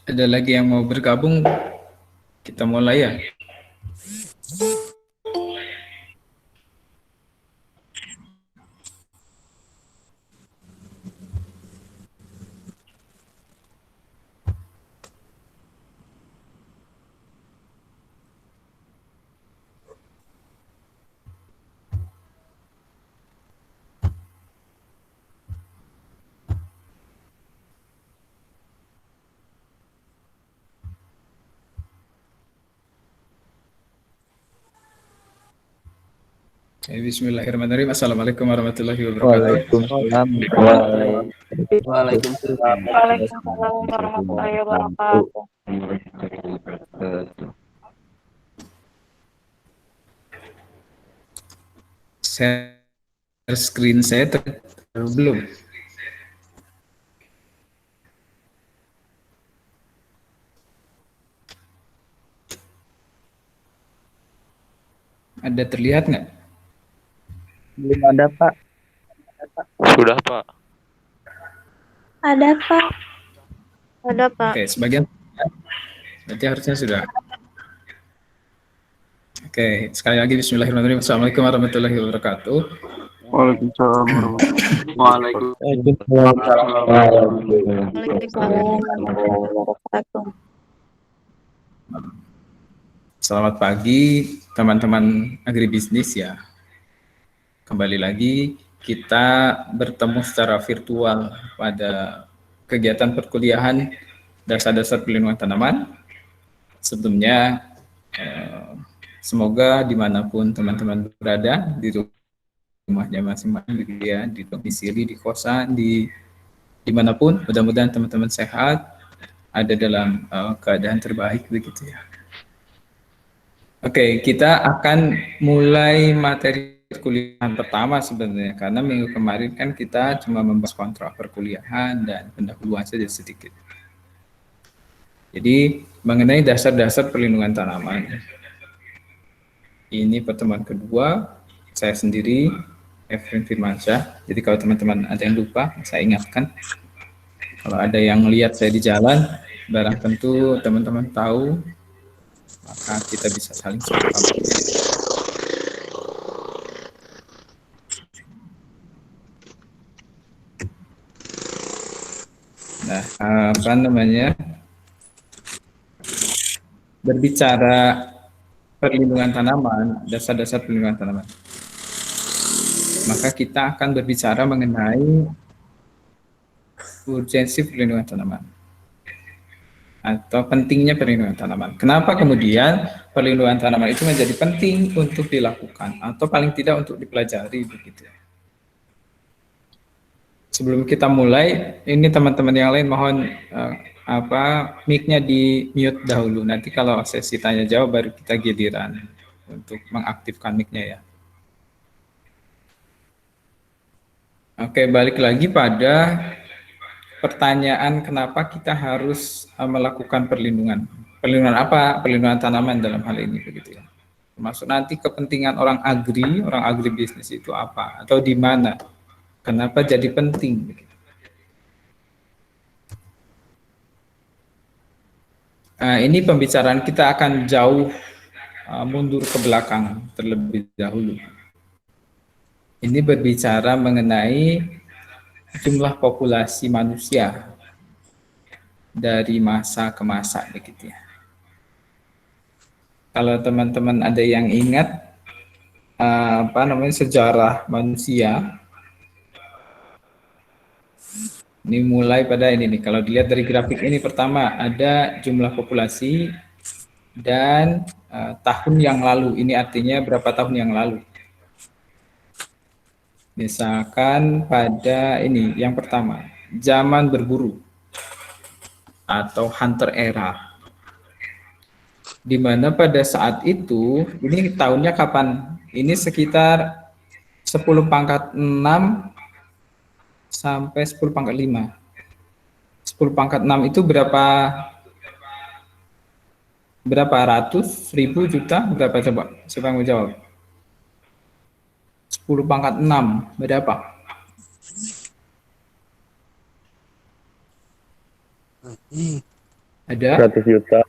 Ada lagi yang mau bergabung? Kita mulai ya. Bismillahirrahmanirrahim. Assalamualaikum warahmatullahi wabarakatuh. Waalaikumsalam Waalaikumsalam warahmatullahi wabarakatuh. Share screen saya belum. Ada terlihat nggak? Belum ada, Pak. Sudah, Pak. Ada Pak. Ada Pak. Oke, sebagian. Berarti harusnya sudah. Oke, sekali lagi Bismillahirrahmanirrahim. Assalamualaikum warahmatullahi wabarakatuh. Waalaikumsalam warahmatullahi Waalaikumsalam warahmatullahi wabarakatuh. Selamat pagi teman-teman agribisnis ya. Kembali lagi kita bertemu secara virtual pada kegiatan perkuliahan dasar-dasar perlindungan tanaman. Sebelumnya semoga dimanapun teman-teman berada, di rumahnya masing-masing, di domisili, di kosan, dimanapun, mudah-mudahan teman-teman sehat, ada dalam keadaan terbaik begitu ya. Oke, kita akan mulai materi perkuliahan pertama sebenarnya, karena minggu kemarin kan kita cuma membahas kontrak perkuliahan dan pendahuluan saja sedikit. Jadi mengenai dasar-dasar perlindungan tanaman. Ini pertemuan kedua, saya sendiri, Efren Firmansyah. Jadi kalau teman-teman ada yang lupa, saya ingatkan. Kalau ada yang lihat saya di jalan, barang tentu teman-teman tahu, maka kita bisa saling sapa. Nah, apa namanya? Berbicara perlindungan tanaman, dasar-dasar perlindungan tanaman. Maka kita akan berbicara mengenai urgensi perlindungan tanaman atau pentingnya perlindungan tanaman. Kenapa kemudian perlindungan tanaman itu menjadi penting untuk dilakukan atau paling tidak untuk dipelajari begitu. Sebelum kita mulai, ini teman-teman yang lain mohon mic-nya di mute dahulu. Nanti kalau sesi tanya jawab baru kita giliran untuk mengaktifkan mic-nya ya. Oke, balik lagi pada pertanyaan kenapa kita harus melakukan perlindungan. Perlindungan apa? Perlindungan tanaman dalam hal ini begitu ya. Termasuk nanti kepentingan orang agribisnis itu apa atau di mana? Kenapa jadi penting begitu. Ini pembicaraan kita akan jauh mundur ke belakang terlebih dahulu. Ini berbicara mengenai jumlah populasi manusia dari masa ke masa begitu ya. Kalau teman-teman ada yang ingat sejarah manusia, ini mulai pada ini nih. Kalau dilihat dari grafik ini, pertama ada jumlah populasi dan tahun yang lalu. Ini artinya berapa tahun yang lalu. Misalkan pada ini yang pertama, zaman berburu atau hunter era. Di mana pada saat itu, ini tahunnya kapan? Ini sekitar 10 pangkat 6 sampai 10 pangkat 5. 10 pangkat 6 itu berapa ratus, ribu, juta, berapa coba? Siapa yang mau jawab? 10 pangkat 6, berapa? Ada? 100 juta.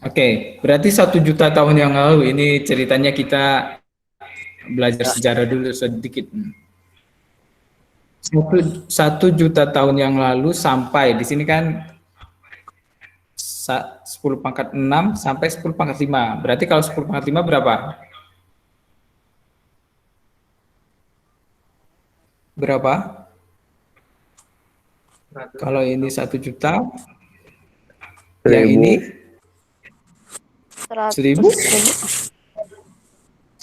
Oke, berarti 1 juta tahun yang lalu ini ceritanya kita belajar sejarah dulu sedikit. 1 juta tahun yang lalu sampai di sini kan 10 pangkat 6 sampai 10 pangkat 5. Berarti kalau 10 pangkat 5 berapa? Berapa? Kalau ini 1 juta, yang 1000. ini 100 1.000?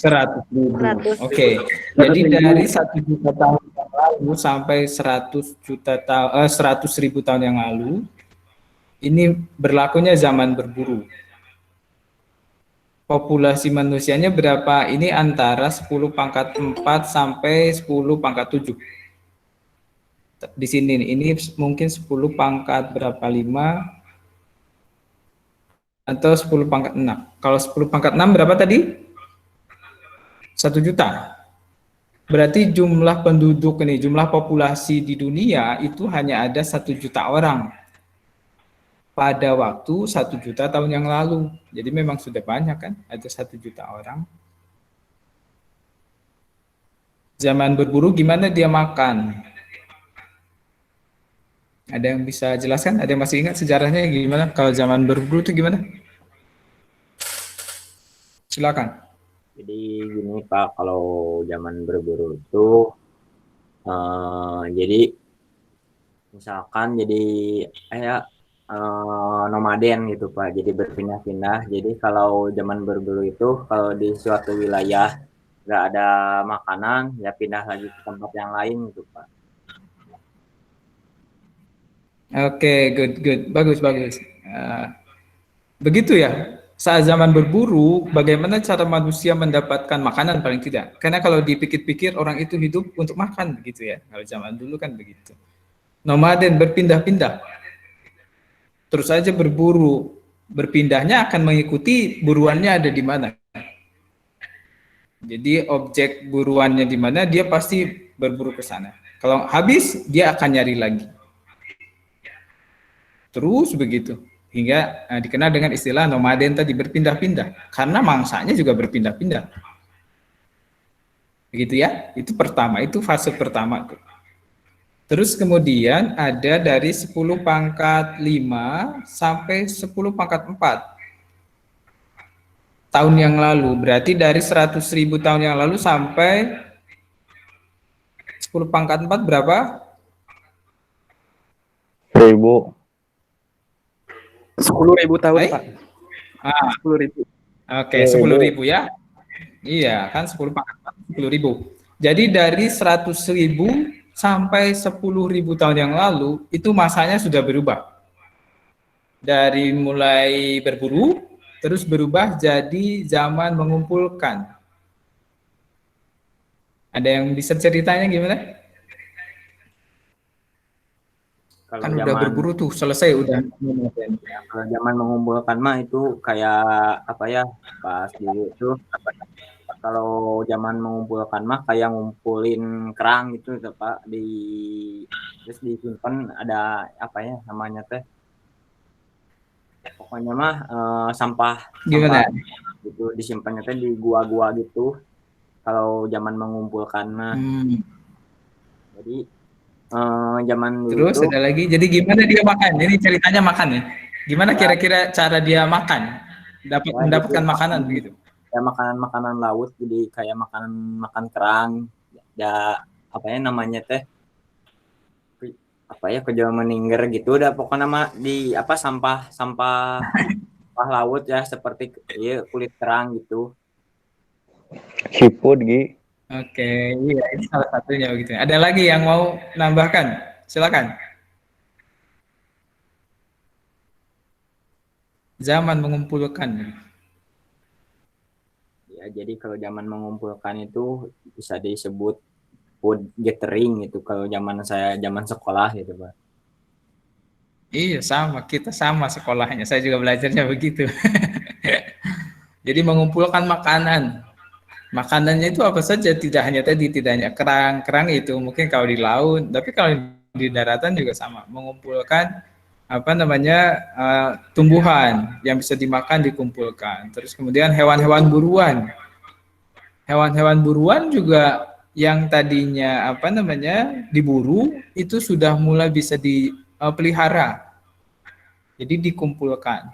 100.000. 100. Oke. Jadi dari 1 juta tahun yang lalu sampai 100.000 tahun yang lalu, ini berlakunya zaman berburu. Populasi manusianya berapa? Ini antara 10 pangkat 4 sampai 10 pangkat 7. Di sini nih, ini mungkin 10 pangkat berapa? 5 atau 10 pangkat 6. Kalau 10 pangkat 6 berapa tadi? 1 juta. Berarti jumlah penduduk ini, jumlah populasi di dunia itu hanya ada 1 juta orang pada waktu 1 juta tahun yang lalu. Jadi memang sudah banyak kan, ada 1 juta orang. Zaman berburu gimana dia makan? Ada yang bisa jelaskan? Ada yang masih ingat sejarahnya gimana? Kalau zaman berburu itu gimana? Silakan. Jadi gini Pak, kalau zaman berburu itu jadi misalkan jadi kayak nomaden gitu Pak, jadi berpindah-pindah. Jadi kalau zaman berburu itu kalau di suatu wilayah nggak ada makanan, ya pindah lagi ke tempat yang lain gitu Pak. Oke, good, bagus. Begitu ya. Saat zaman berburu, bagaimana cara manusia mendapatkan makanan paling tidak? Karena kalau dipikir-pikir orang itu hidup untuk makan, gitu ya. Kalau zaman dulu kan begitu. Nomaden berpindah-pindah, terus saja berburu. Berpindahnya akan mengikuti buruannya ada di mana. Jadi objek buruannya di mana, dia pasti berburu ke sana. Kalau habis, dia akan nyari lagi. Terus begitu. Hingga dikenal dengan istilah nomaden tadi, berpindah-pindah. Karena mangsanya juga berpindah-pindah. Begitu ya. Itu pertama, itu fase pertama. Terus kemudian ada dari 10 pangkat 5 sampai 10 pangkat 4. Tahun yang lalu. Berarti dari 100.000 tahun yang lalu sampai 10 pangkat 4 berapa? 1000. 10.000 tahun, Baik. Pak. 10.000. Oke, 10.000 ya. Iya, kan 10 pangkat 10.000. Jadi dari 100.000 sampai 10.000 tahun yang lalu, itu masanya sudah berubah. Dari mulai berburu, terus berubah jadi zaman mengumpulkan. Ada yang bisa ceritanya gimana? Kalau Kan zaman, udah berburu tuh, selesai udah. kalau zaman mengumpulkan mah itu kayak apa ya, pas dulu itu kalau zaman mengumpulkan mah kayak ngumpulin kerang gitu Pak, terus disimpan, ada apa ya namanya teh, pokoknya mah sampah Gimana? gitu, disimpannya teh di gua-gua gitu kalau zaman mengumpulkan mah. Jadi zaman dulu Terus tuh ada lagi, jadi gimana dia makan? Ini ceritanya makan ya. Gimana kira-kira cara dia makan? Mendapatkan makanan begitu. ya makanan laut, jadi kayak makan kerang, ya apa ya namanya teh, apa ya, kejawa meningger gitu, udah pokoknya mah di apa sampah laut ya, seperti ya, kulit kerang gitu. Seafood, Gi. Oke, iya ini salah satunya begitu. Ada lagi yang mau nambahkan? Silakan. Zaman mengumpulkan. Ya, jadi kalau zaman mengumpulkan itu bisa disebut food gathering gitu kalau zaman sekolah gitu Pak. Iya sama, kita sama sekolahnya. Saya juga belajarnya begitu. Jadi mengumpulkan makanan. Makanannya itu apa saja, tidak hanya kerang itu mungkin kalau di laut, tapi kalau di daratan juga sama, mengumpulkan apa namanya tumbuhan yang bisa dimakan dikumpulkan. Terus kemudian hewan-hewan buruan. Hewan-hewan buruan juga yang tadinya apa namanya diburu itu sudah mulai bisa dipelihara. Jadi dikumpulkan.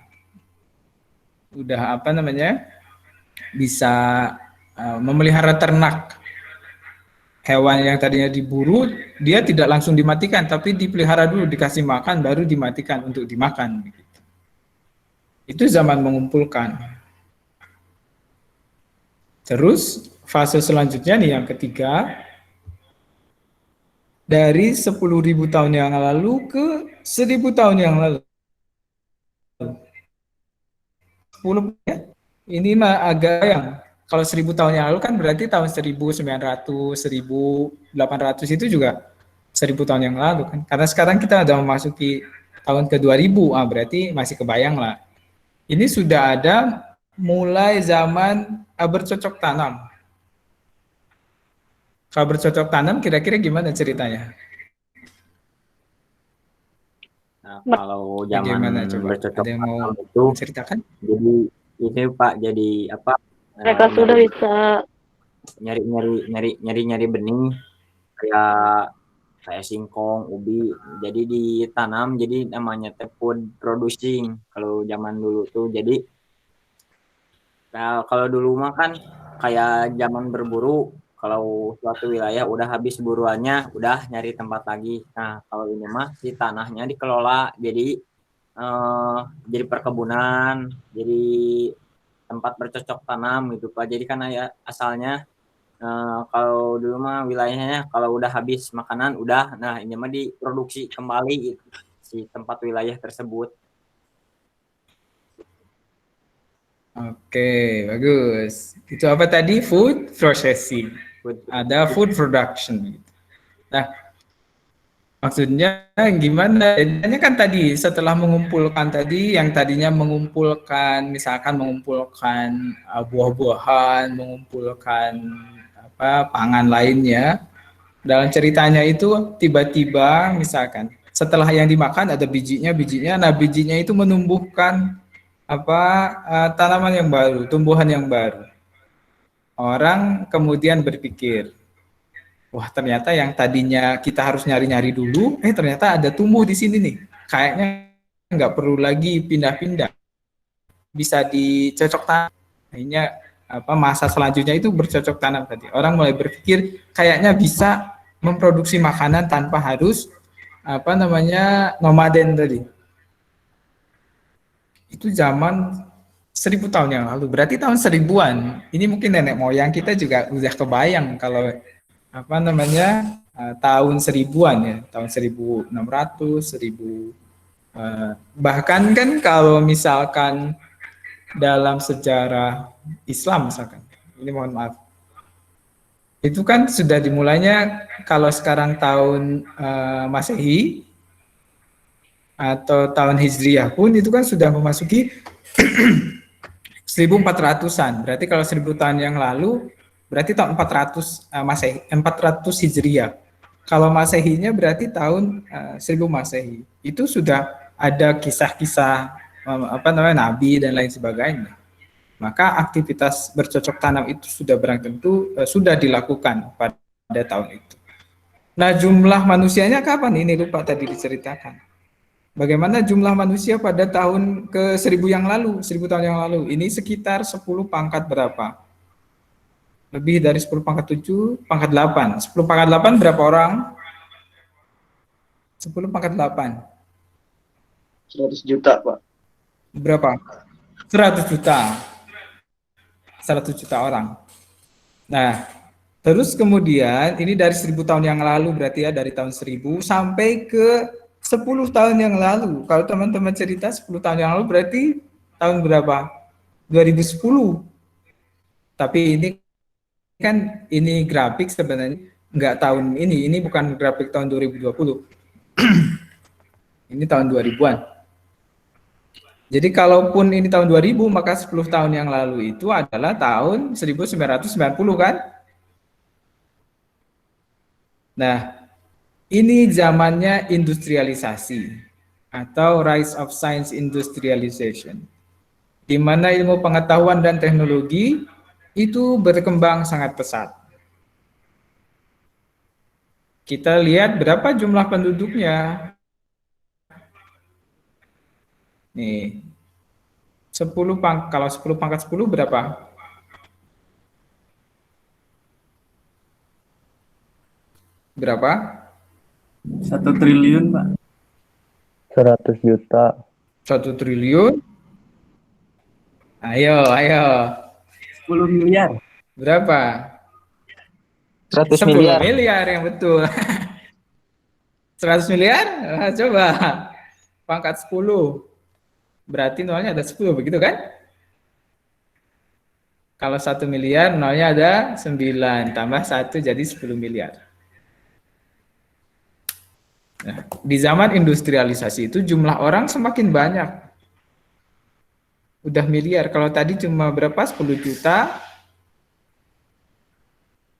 Udah apa namanya bisa memelihara ternak. Hewan yang tadinya diburu, dia tidak langsung dimatikan, tapi dipelihara dulu, dikasih makan, baru dimatikan untuk dimakan. Itu zaman mengumpulkan. Terus fase selanjutnya nih yang ketiga, dari 10.000 tahun yang lalu ke 1.000 tahun yang lalu. 10 ya? Ini mah agak yang kalau 1.000 tahun yang lalu kan berarti tahun 1900, 1800 itu juga 1.000 tahun yang lalu kan. Karena sekarang kita sudah memasuki tahun ke 2000, berarti masih kebayang lah. Ini sudah ada mulai zaman bercocok tanam. Kalau bercocok tanam kira-kira gimana ceritanya? Nah, kalau zaman bercocok Ada yang mau tanam itu ceritakan? jadi ini Pak, jadi apa? Mereka sudah bisa nyari benih kayak singkong, ubi. Jadi ditanam, jadi namanya food producing kalau zaman dulu tuh. Jadi kalau dulu mah kan kayak zaman berburu, kalau suatu wilayah udah habis buruannya, udah nyari tempat lagi. Nah, kalau ini mah si tanahnya dikelola jadi perkebunan, jadi tempat bercocok tanam gitu Pak. Jadi kan ya asalnya kalau dulu mah wilayahnya kalau udah habis makanan udah, nah ini mah diproduksi kembali gitu, si tempat wilayah tersebut. Oke, bagus. Itu apa tadi? Food processing. Ada food production. Nah, maksudnya gimana? Jadinya kan tadi setelah mengumpulkan tadi yang tadinya mengumpulkan misalkan mengumpulkan buah-buahan, mengumpulkan pangan lainnya. Dalam ceritanya itu tiba-tiba misalkan setelah yang dimakan ada bijinya, nah bijinya itu menumbuhkan tanaman yang baru, tumbuhan yang baru. Orang kemudian berpikir, wah ternyata yang tadinya kita harus nyari-nyari dulu, ternyata ada tumbuh di sini nih. Kayaknya nggak perlu lagi pindah-pindah, bisa dicocok tanam. Akhirnya masa selanjutnya itu bercocok tanam tadi. Orang mulai berpikir kayaknya bisa memproduksi makanan tanpa harus nomaden tadi. Itu zaman 1.000 tahun yang lalu. Berarti tahun 1000-an. Ini mungkin nenek moyang kita juga udah kebayang kalau tahun 1000-an ya, tahun 1600, 1000 bahkan kan kalau misalkan dalam sejarah Islam misalkan, ini mohon maaf, itu kan sudah dimulainya kalau sekarang tahun Masehi atau tahun Hijriah pun itu kan sudah memasuki 1400-an. Berarti kalau 1000 tahun yang lalu berarti tahun 400 Masehi, 400 Hijriah. Kalau Masehinya berarti tahun 1000 Masehi. Itu sudah ada kisah-kisah nabi dan lain sebagainya. Maka aktivitas bercocok tanam itu sudah barang tentu sudah dilakukan pada tahun itu. Nah, jumlah manusianya kapan? Ini lupa tadi diceritakan. Bagaimana jumlah manusia pada tahun ke 1000 yang lalu, 1000 tahun yang lalu? Ini sekitar 10 pangkat berapa? Lebih dari 10 pangkat 7, pangkat 8. 10 pangkat 8 berapa orang? 10 pangkat 8. 100 juta, Pak. Berapa? 100 juta. 100 juta orang. Nah, terus kemudian ini dari 1000 tahun yang lalu berarti ya, dari tahun 1000 sampai ke 10 tahun yang lalu. Kalau teman-teman cerita 10 tahun yang lalu berarti tahun berapa? 2010. Tapi ini grafik sebenarnya nggak tahun ini bukan grafik tahun 2020. Ini tahun 2000-an. Jadi kalaupun ini tahun 2000, maka 10 tahun yang lalu itu adalah tahun 1990 kan? Nah, ini zamannya industrialisasi. atau Rise of Science Industrialization, di mana ilmu pengetahuan dan teknologi itu berkembang sangat pesat. Kita lihat berapa jumlah penduduknya. Nih, 10 kalau 10 pangkat 10 berapa? Berapa? 1 triliun, Pak. 100 juta. 1 triliun. Ayo. 10 miliar. Berapa? 100 10 miliar. miliar yang betul. 100 miliar? Coba. Pangkat 10. Berarti nolnya ada 10, begitu kan? Kalau 1 miliar, nolnya ada 9. Tambah 1 jadi 10 miliar. Nah, di zaman industrialisasi itu jumlah orang semakin banyak. Udah miliar. Kalau tadi cuma berapa? 10 juta.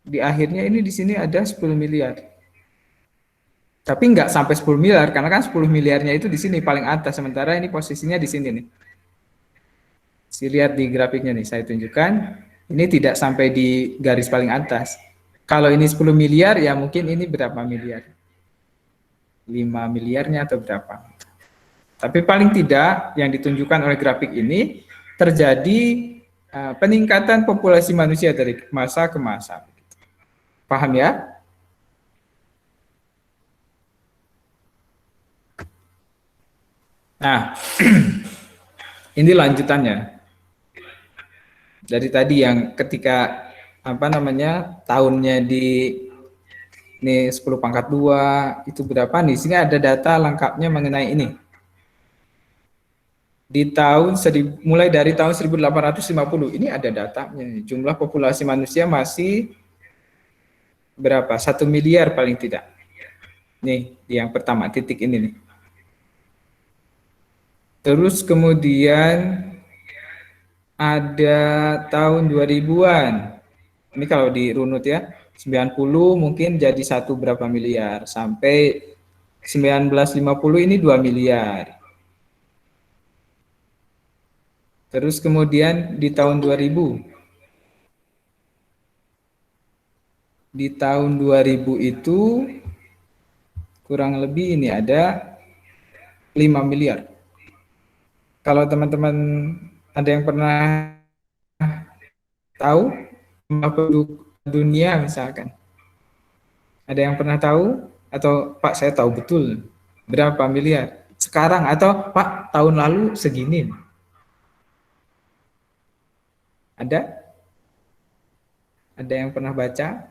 Di akhirnya ini di sini ada 10 miliar. Tapi nggak sampai 10 miliar, karena kan 10 miliarnya itu di sini paling atas, sementara ini posisinya di sini nih. Lihat di grafiknya nih, saya tunjukkan. Ini tidak sampai di garis paling atas. Kalau ini 10 miliar, ya mungkin ini berapa miliar? 5 miliarnya atau berapa? Tapi paling tidak yang ditunjukkan oleh grafik ini terjadi peningkatan populasi manusia dari masa ke masa. Paham ya? Nah, ini lanjutannya. Dari tadi yang ketika tahunnya di ini 10 pangkat 2 itu berapa nih? Sini ada data lengkapnya mengenai ini. Di mulai dari tahun 1850 ini ada datanya. Jumlah populasi manusia masih berapa? 1 miliar paling tidak. Nih, yang pertama titik ini nih. Terus kemudian ada tahun 2000-an. Ini kalau dirunut ya, 90 mungkin jadi 1 berapa miliar, sampai 1950 ini 2 miliar. Terus kemudian di tahun 2000. Di tahun 2000 itu kurang lebih ini ada 5 miliar. Kalau teman-teman ada yang pernah tahu penduduk dunia misalkan, ada yang pernah tahu atau Pak saya tahu betul berapa miliar sekarang, atau Pak tahun lalu segini? Ada yang pernah baca?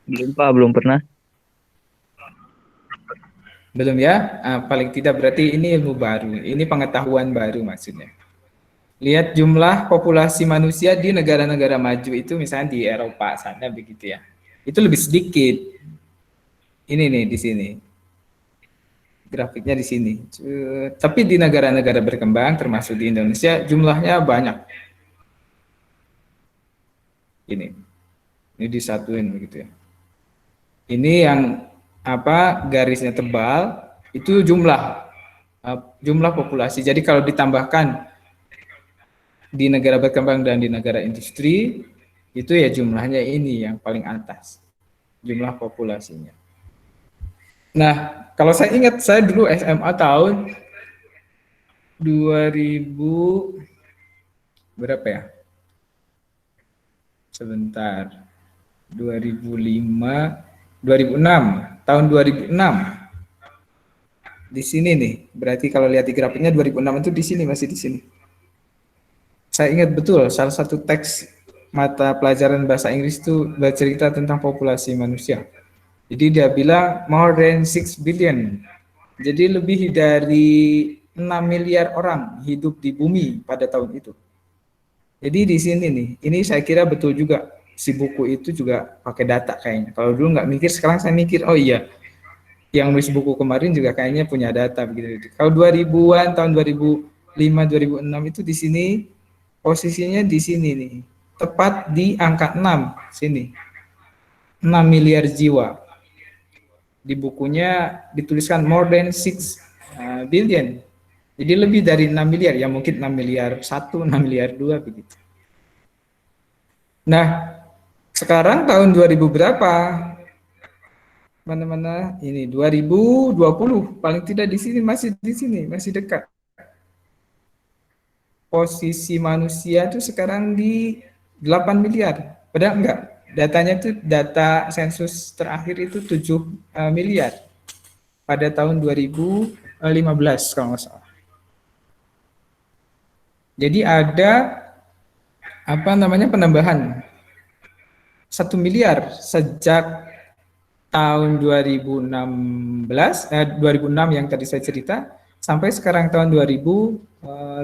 Belum, Pak, belum pernah. Belum ya? Paling tidak berarti ini ilmu baru, ini pengetahuan baru maksudnya. Lihat jumlah populasi manusia di negara-negara maju itu, misalnya di Eropa sana begitu ya. Itu lebih sedikit. Ini nih di sini. Grafiknya di sini. Tapi di negara-negara berkembang termasuk di Indonesia jumlahnya banyak. Ini disatuin begitu ya. Ini yang garisnya tebal itu jumlah populasi. Jadi kalau ditambahkan di negara berkembang dan di negara industri itu ya jumlahnya ini yang paling atas, jumlah populasinya. Nah, kalau saya ingat, saya dulu SMA tahun 2000 berapa ya? Sebentar. 2006, tahun 2006. Di sini nih, berarti kalau lihat di grafiknya 2006 itu di sini, masih di sini. Saya ingat betul, salah satu teks mata pelajaran bahasa Inggris itu bercerita tentang populasi manusia. Jadi dia bilang more than 6 billion. Jadi lebih dari 6 miliar orang hidup di bumi pada tahun itu. Jadi di sini nih, ini saya kira betul juga. Si buku itu juga pakai data kayaknya. Kalau dulu nggak mikir, sekarang saya mikir, oh iya, yang nulis buku kemarin juga kayaknya punya data begitu. Kalau 2000-an, tahun 2005, 2006 itu di sini, posisinya di sini nih, tepat di angka 6 sini, 6 miliar jiwa. Di bukunya dituliskan more than 6 billion. Jadi lebih dari 6 miliar, ya mungkin 6 miliar 1, 6 miliar 2 begitu. Nah, sekarang tahun 2000 berapa? Mana-mana ini 2020, paling tidak di sini, masih dekat. Posisi manusia itu sekarang di 8 miliar. Padahal enggak. Datanya itu data sensus terakhir itu 7 miliar pada tahun 2015 kalau nggak salah. Jadi ada penambahan 1 miliar sejak tahun 2006 yang tadi saya cerita sampai sekarang tahun 2020.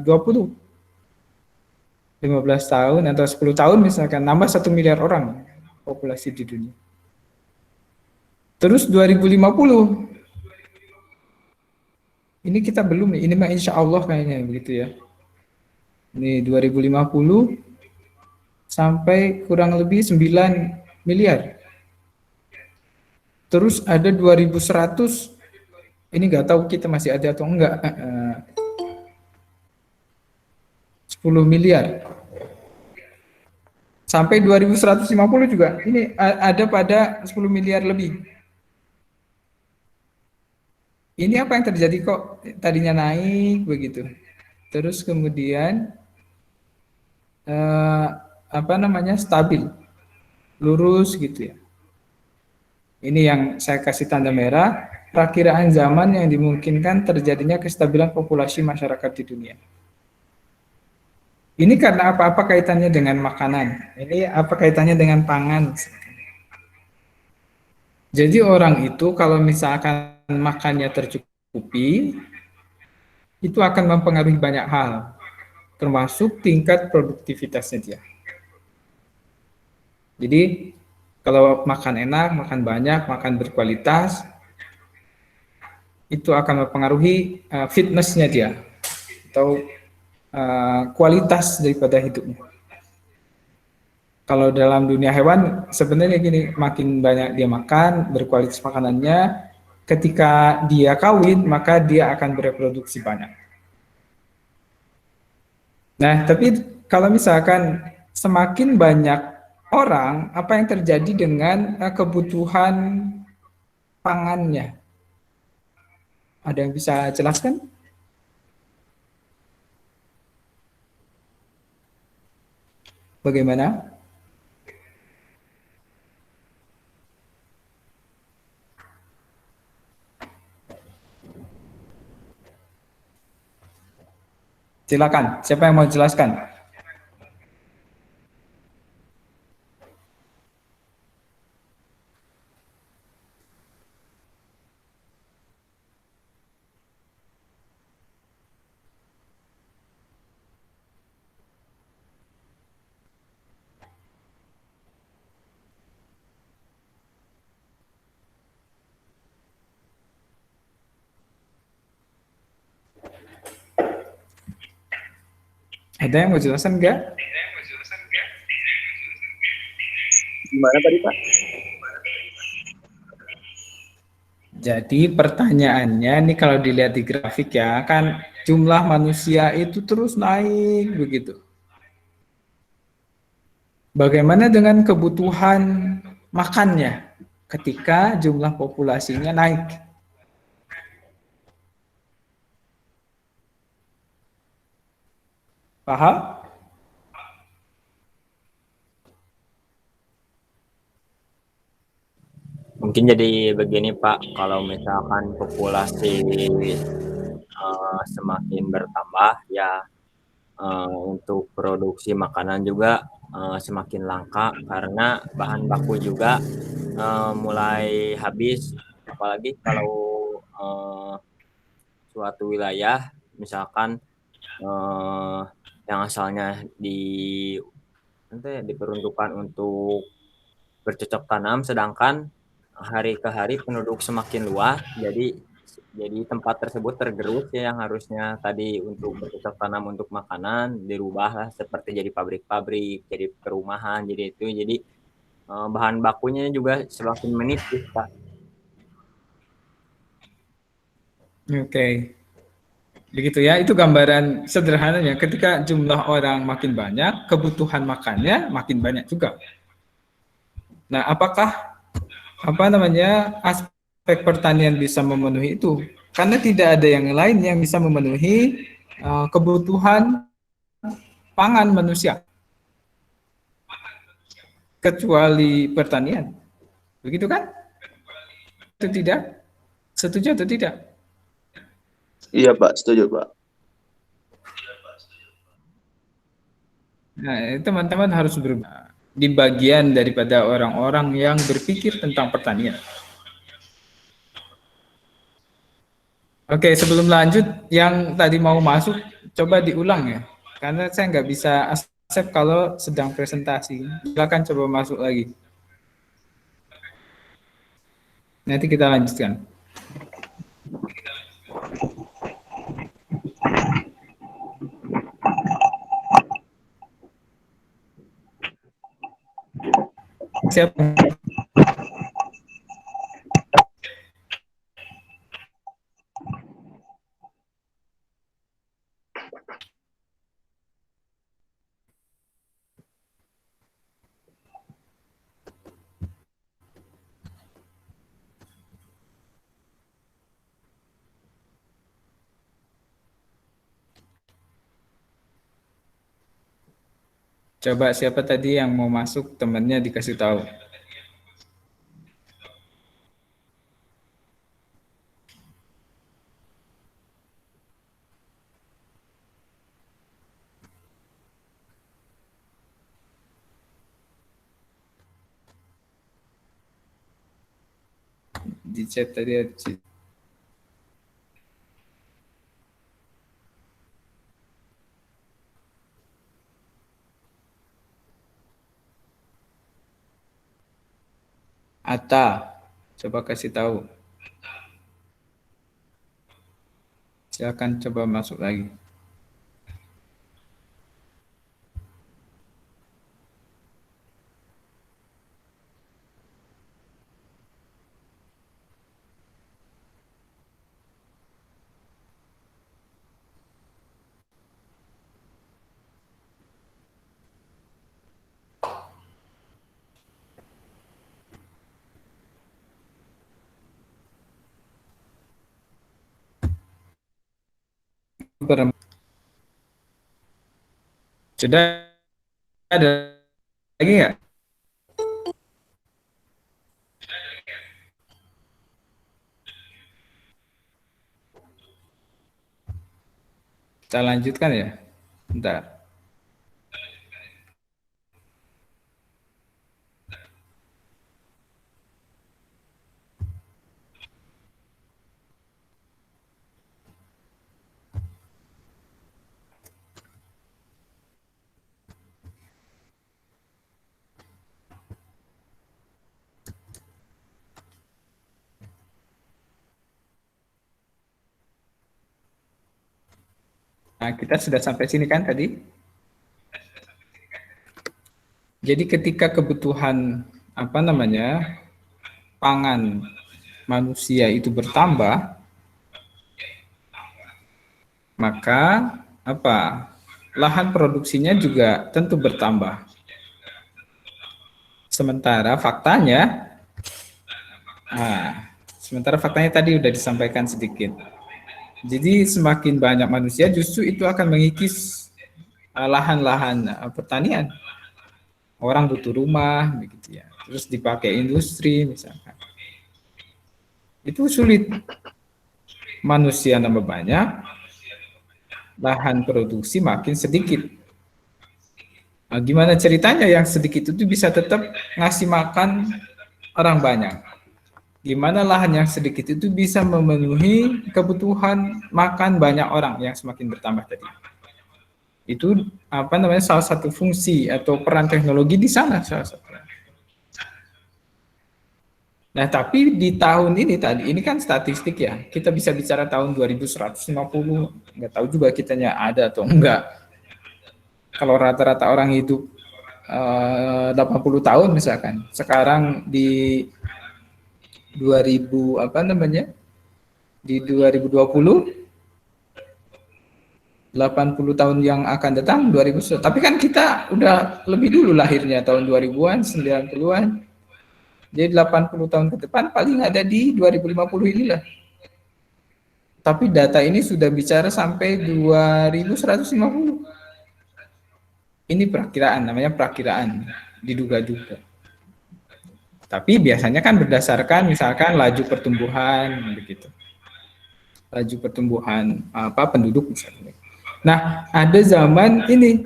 15 tahun atau 10 tahun misalkan nambah 1 miliar orang populasi di dunia. Terus 2050 ini kita belum nih, ini mah insya Allah kayaknya begitu ya. Ini 2050 sampai kurang lebih 9 miliar. Terus ada 2100, ini nggak tahu kita masih ada atau enggak, 10 miliar. Sampai 2150 juga, ini ada pada 10 miliar lebih. Ini apa yang terjadi kok tadinya naik begitu. Terus kemudian stabil, lurus gitu ya. Ini yang saya kasih tanda merah, perakiraan zaman yang dimungkinkan terjadinya kestabilan populasi masyarakat di dunia. Ini karena apa kaitannya dengan makanan? Ini apa kaitannya dengan pangan? Jadi orang itu kalau misalkan makannya tercukupi, itu akan mempengaruhi banyak hal, termasuk tingkat produktivitasnya dia. Jadi kalau makan enak, makan banyak, makan berkualitas, itu akan mempengaruhi fitnessnya dia, atau kualitas daripada hidupnya. Kalau dalam dunia hewan sebenarnya gini, makin banyak dia makan, berkualitas makanannya, ketika dia kawin maka dia akan bereproduksi banyak. Nah, tapi kalau misalkan semakin banyak orang, apa yang terjadi dengan kebutuhan pangannya? Ada yang bisa jelaskan? Bagaimana? Silakan, siapa yang mau jelaskan? Ada yang mau jelaskan enggak? Gimana tadi Pak? Jadi pertanyaannya nih kalau dilihat di grafik ya, kan jumlah manusia itu terus naik begitu. Bagaimana dengan kebutuhan makannya ketika jumlah populasinya naik? Paham? Mungkin jadi begini Pak, kalau misalkan populasi semakin bertambah ya, untuk produksi makanan juga semakin langka karena bahan baku juga mulai habis, apalagi kalau suatu wilayah misalkan yang asalnya diperuntukkan untuk bercocok tanam, sedangkan hari ke hari penduduk semakin luas, jadi tempat tersebut tergerus ya, yang harusnya tadi untuk bercocok tanam untuk makanan dirubahlah seperti jadi pabrik-pabrik, jadi perumahan, jadi bahan bakunya juga semakin menipis Pak. Oke. Begitu ya, itu gambaran sederhananya. Ketika jumlah orang makin banyak, kebutuhan makannya makin banyak juga. Nah, apakah aspek pertanian bisa memenuhi itu? Karena tidak ada yang lain yang bisa memenuhi kebutuhan pangan manusia kecuali pertanian. Begitu kan? Atau tidak? Setuju atau tidak? Iya Pak, setuju Pak. Nah, teman-teman harus berubah di bagian daripada orang-orang yang berpikir tentang pertanian. Oke, sebelum lanjut, yang tadi mau masuk, coba diulang ya. Karena saya nggak bisa accept kalau sedang presentasi. Silakan coba masuk lagi. Nanti kita lanjutkan. Siap. Coba siapa tadi yang mau masuk, temannya dikasih tahu. Di chat tadi ada chat. Ata, coba kasih tahu. Silakan coba masuk lagi. Sudah ada lagi nggak? Kita lanjutkan ya. Bentar. Nah, kita sudah sampai sini kan tadi? Jadi ketika kebutuhan pangan manusia itu bertambah, maka lahan produksinya juga tentu bertambah. Sementara faktanya tadi sudah disampaikan sedikit. Jadi semakin banyak manusia justru itu akan mengikis lahan-lahan pertanian. Orang butuh rumah, begitu ya. Terus dipakai industri misalkan. Itu sulit. Manusia nambah banyak, lahan produksi makin sedikit. Nah, gimana ceritanya yang sedikit itu bisa tetap ngasih makan orang banyak? Gimana lahan yang sedikit itu bisa memenuhi kebutuhan makan banyak orang yang semakin bertambah tadi? Itu salah satu fungsi atau peran teknologi di sana salah satu. Nah, tapi di tahun ini kan statistik ya. Kita bisa bicara tahun 2150, nggak tahu juga kitanya ada atau enggak. Kalau rata-rata orang hidup 80 tahun misalkan, sekarang di 2020 80 tahun yang akan datang 2000. Tapi kan kita udah lebih dulu lahirnya tahun 2000-an, 90-an. Jadi 80 tahun ke depan paling ada di 2050 inilah. Tapi data ini sudah bicara sampai 2150. Ini perakiraan, namanya perakiraan, diduga-duga. Tapi biasanya kan berdasarkan misalkan laju pertumbuhan begitu. Laju pertumbuhan penduduk misalnya. Nah, ada zaman ini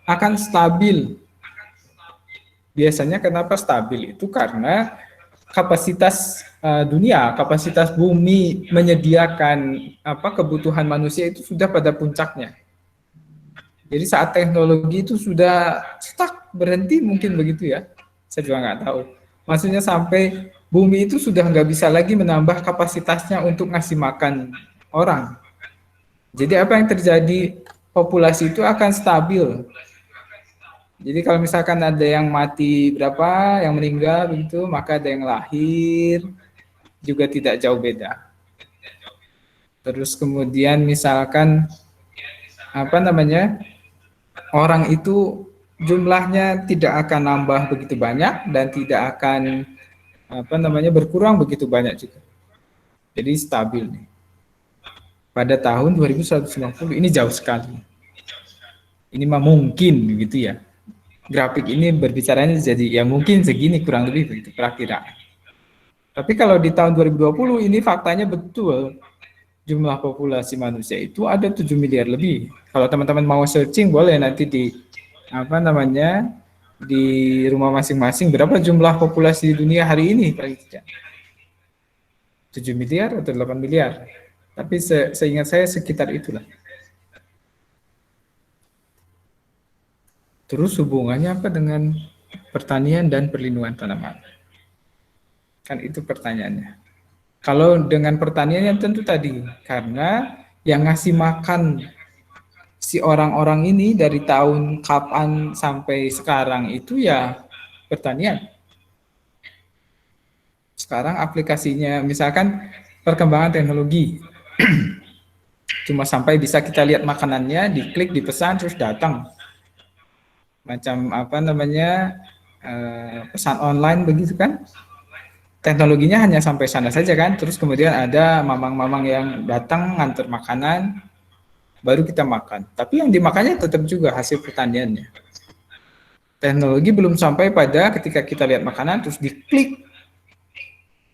akan stabil. Biasanya kenapa stabil itu karena kapasitas dunia, kapasitas bumi menyediakan kebutuhan manusia itu sudah pada puncaknya. Jadi saat teknologi itu sudah stuck, berhenti mungkin begitu ya. Saya juga nggak tahu. Maksudnya sampai bumi itu sudah nggak bisa lagi menambah kapasitasnya untuk ngasih makan orang. Jadi apa yang terjadi, populasi itu akan stabil. Jadi kalau misalkan ada yang mati berapa, yang meninggal begitu, maka ada yang lahir juga tidak jauh beda. Terus kemudian misalkan orang itu jumlahnya tidak akan nambah begitu banyak dan tidak akan berkurang begitu banyak juga. Jadi stabil nih. Pada tahun 2150 ini jauh sekali. Ini mah mungkin begitu ya. Grafik ini berbicaranya jadi ya mungkin segini kurang lebih begitu perakiraan. Tapi kalau di tahun 2020 ini faktanya betul. Jumlah populasi manusia itu ada 7 miliar lebih. Kalau teman-teman mau searching boleh nanti di di rumah masing-masing berapa jumlah populasi di dunia hari ini paling tidak. 7 miliar atau 8 miliar. Tapi seingat saya sekitar itulah. Terus hubungannya apa dengan pertanian dan perlindungan tanaman? Kan itu pertanyaannya. Kalau dengan pertanian yang tentu tadi, karena yang ngasih makan si orang-orang ini dari tahun kapan sampai sekarang itu ya pertanian. Sekarang aplikasinya misalkan perkembangan teknologi. Cuma sampai bisa kita lihat makanannya, diklik, dipesan, terus datang. Macam pesan online begitu kan. Teknologinya hanya sampai sana saja kan, terus kemudian ada mamang-mamang yang datang nganter makanan, baru kita makan. Tapi yang dimakannya tetap juga hasil pertaniannya. Teknologi belum sampai pada ketika kita lihat makanan, terus diklik,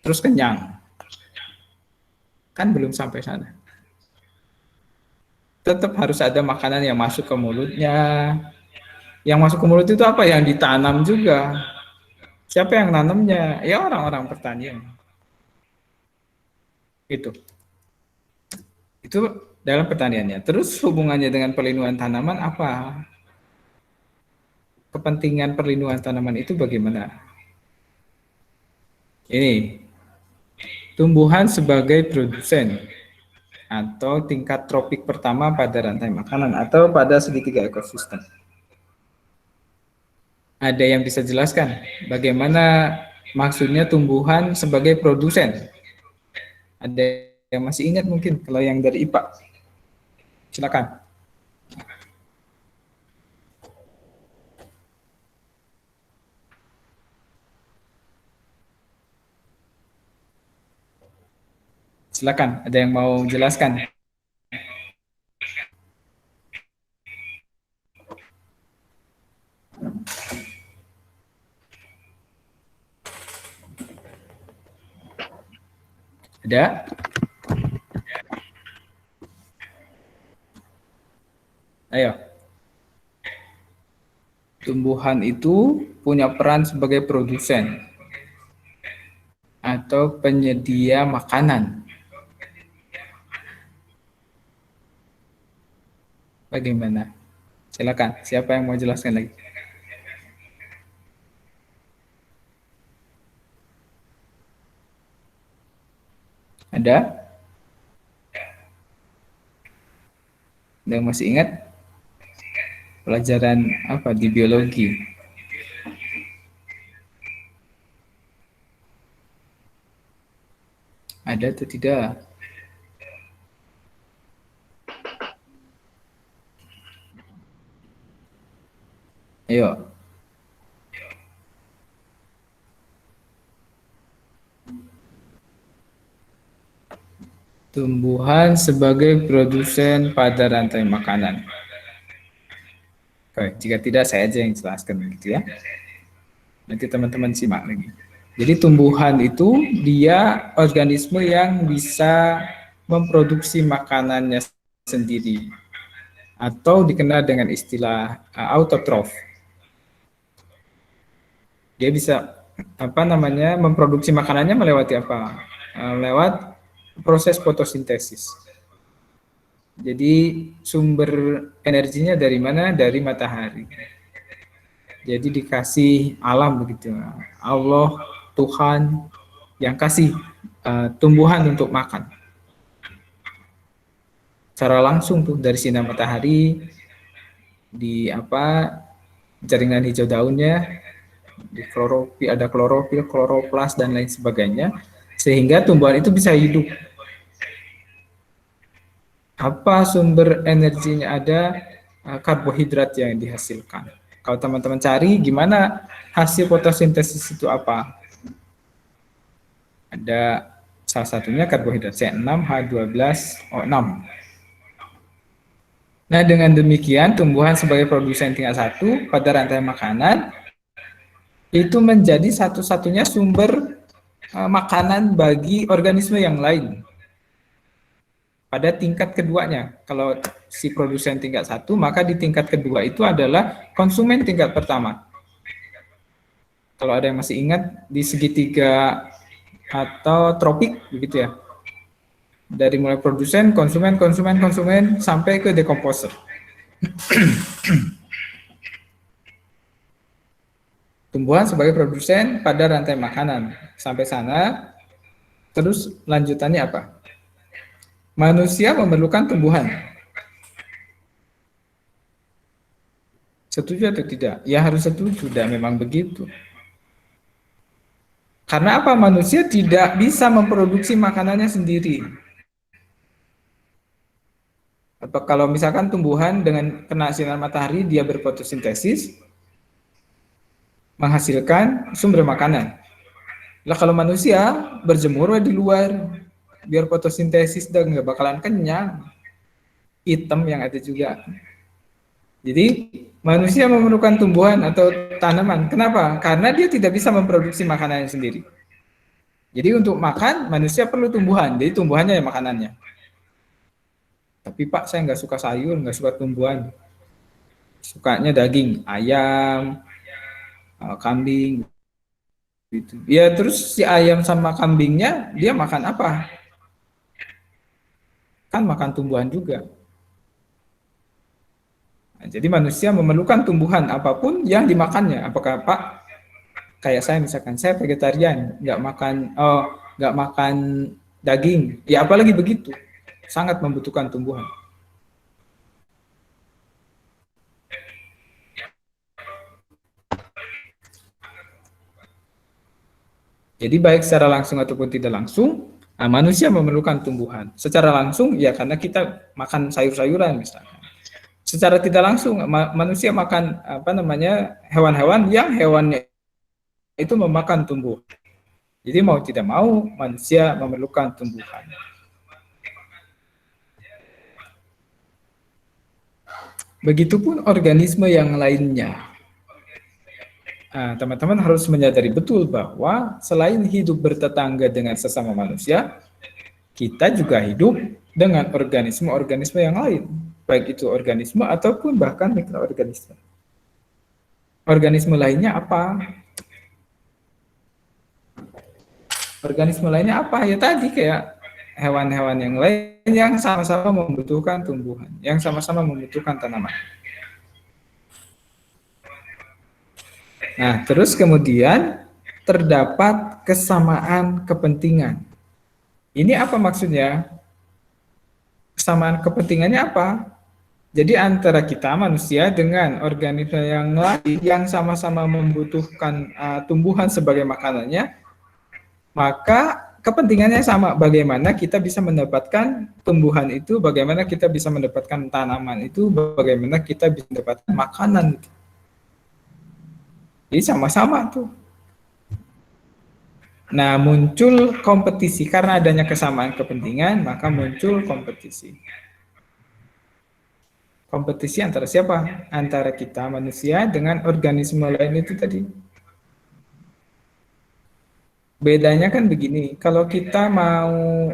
terus kenyang. Kan belum sampai sana. Tetap harus ada makanan yang masuk ke mulutnya. Yang masuk ke mulut itu apa? Yang ditanam juga. Siapa yang nanamnya? Ya orang-orang pertanian. Itu dalam pertaniannya. Terus hubungannya dengan perlindungan tanaman apa? Kepentingan perlindungan tanaman itu bagaimana? Ini tumbuhan sebagai produsen atau tingkat tropik pertama pada rantai makanan atau pada segitiga ekosistem. Ada yang bisa jelaskan bagaimana maksudnya tumbuhan sebagai produsen? Ada yang masih ingat mungkin kalau yang dari IPA? Silakan. Silakan, ada yang mau jelaskan? Ada? Ayo. Tumbuhan itu punya peran sebagai produsen atau penyedia makanan. Bagaimana? Silakan, siapa yang mau jelaskan lagi? Ada? Ada yang masih ingat? Pelajaran apa di biologi? Ada atau tidak? Ayo. Tumbuhan sebagai produsen pada rantai makanan. Oke, jika tidak saya aja yang jelaskan gitu ya. Nanti teman-teman simak lagi. Jadi tumbuhan itu dia organisme yang bisa memproduksi makanannya sendiri atau dikenal dengan istilah autotrof. Dia bisa memproduksi makanannya melewati apa? Lewat proses fotosintesis. Jadi sumber energinya dari mana? Dari matahari. Jadi dikasih alam begitu. Allah, Tuhan yang kasih tumbuhan untuk makan. Secara langsung tuh dari sinar matahari, di jaringan hijau daunnya, di klorofil, ada klorofil, kloroplas dan lain sebagainya, sehingga tumbuhan itu bisa hidup. Apa sumber energinya? Ada karbohidrat yang dihasilkan. Kalau teman-teman cari gimana hasil fotosintesis itu apa? Ada salah satunya karbohidrat C6H12O6. Nah, dengan demikian tumbuhan sebagai produsen tingkat 1 pada rantai makanan itu menjadi satu-satunya sumber makanan bagi organisme yang lain. Pada tingkat keduanya, kalau si produsen tingkat 1, maka di tingkat kedua itu adalah konsumen tingkat pertama. Kalau ada yang masih ingat, di segitiga atau tropik, begitu ya. Dari mulai produsen, konsumen, sampai ke dekomposer. Tumbuhan sebagai produsen pada rantai makanan. Sampai sana, terus lanjutannya apa? Manusia memerlukan tumbuhan. Setuju atau tidak? Ya harus setuju, dan memang begitu. Karena apa? Manusia tidak bisa memproduksi makanannya sendiri. Atau kalau misalkan tumbuhan dengan kena sinar matahari, dia berfotosintesis, menghasilkan sumber makanan. Lah kalau manusia berjemur di luar, biar fotosintesis dan nggak bakalan kenyang, hitam yang ada juga. Jadi manusia memerlukan tumbuhan atau tanaman. Kenapa? Karena dia tidak bisa memproduksi makanannya sendiri. Jadi untuk makan manusia perlu tumbuhan. Jadi tumbuhannya yang makanannya. Tapi Pak, saya nggak suka sayur, nggak suka tumbuhan. Sukanya daging, ayam, kambing. Gitu. Ya terus si ayam sama kambingnya dia makan apa? Kan makan tumbuhan juga. Nah, jadi manusia memerlukan tumbuhan apapun yang dimakannya. Apakah Pak, kayak saya misalkan, saya vegetarian, nggak makan daging, ya apalagi begitu, sangat membutuhkan tumbuhan. Jadi baik secara langsung ataupun tidak langsung, manusia memerlukan tumbuhan. Secara langsung ya karena kita makan sayur-sayuran misalnya. Secara tidak langsung manusia makan hewan-hewan yang hewannya itu memakan tumbuh. Jadi mau tidak mau manusia memerlukan tumbuhan. Begitupun organisme yang lainnya. Teman-teman harus menyadari betul bahwa selain hidup bertetangga dengan sesama manusia, kita juga hidup dengan organisme-organisme yang lain, baik itu organisme ataupun bahkan mikroorganisme. Organisme lainnya apa? Organisme lainnya apa? Ya tadi kayak hewan-hewan yang lain yang sama-sama membutuhkan tumbuhan, yang sama-sama membutuhkan tanaman. Nah, terus kemudian terdapat kesamaan kepentingan. Ini apa maksudnya? Kesamaan kepentingannya apa? Jadi antara kita manusia dengan organisme yang lain yang sama-sama membutuhkan tumbuhan sebagai makanannya, maka kepentingannya sama. Bagaimana kita bisa mendapatkan tumbuhan itu, bagaimana kita bisa mendapatkan tanaman itu, bagaimana kita bisa mendapatkan makanan itu. Jadi sama-sama tuh. Nah, muncul kompetisi karena adanya kesamaan kepentingan, maka muncul kompetisi. Kompetisi antara siapa? Antara kita manusia dengan organisme lain itu tadi. Bedanya kan begini, kalau kita mau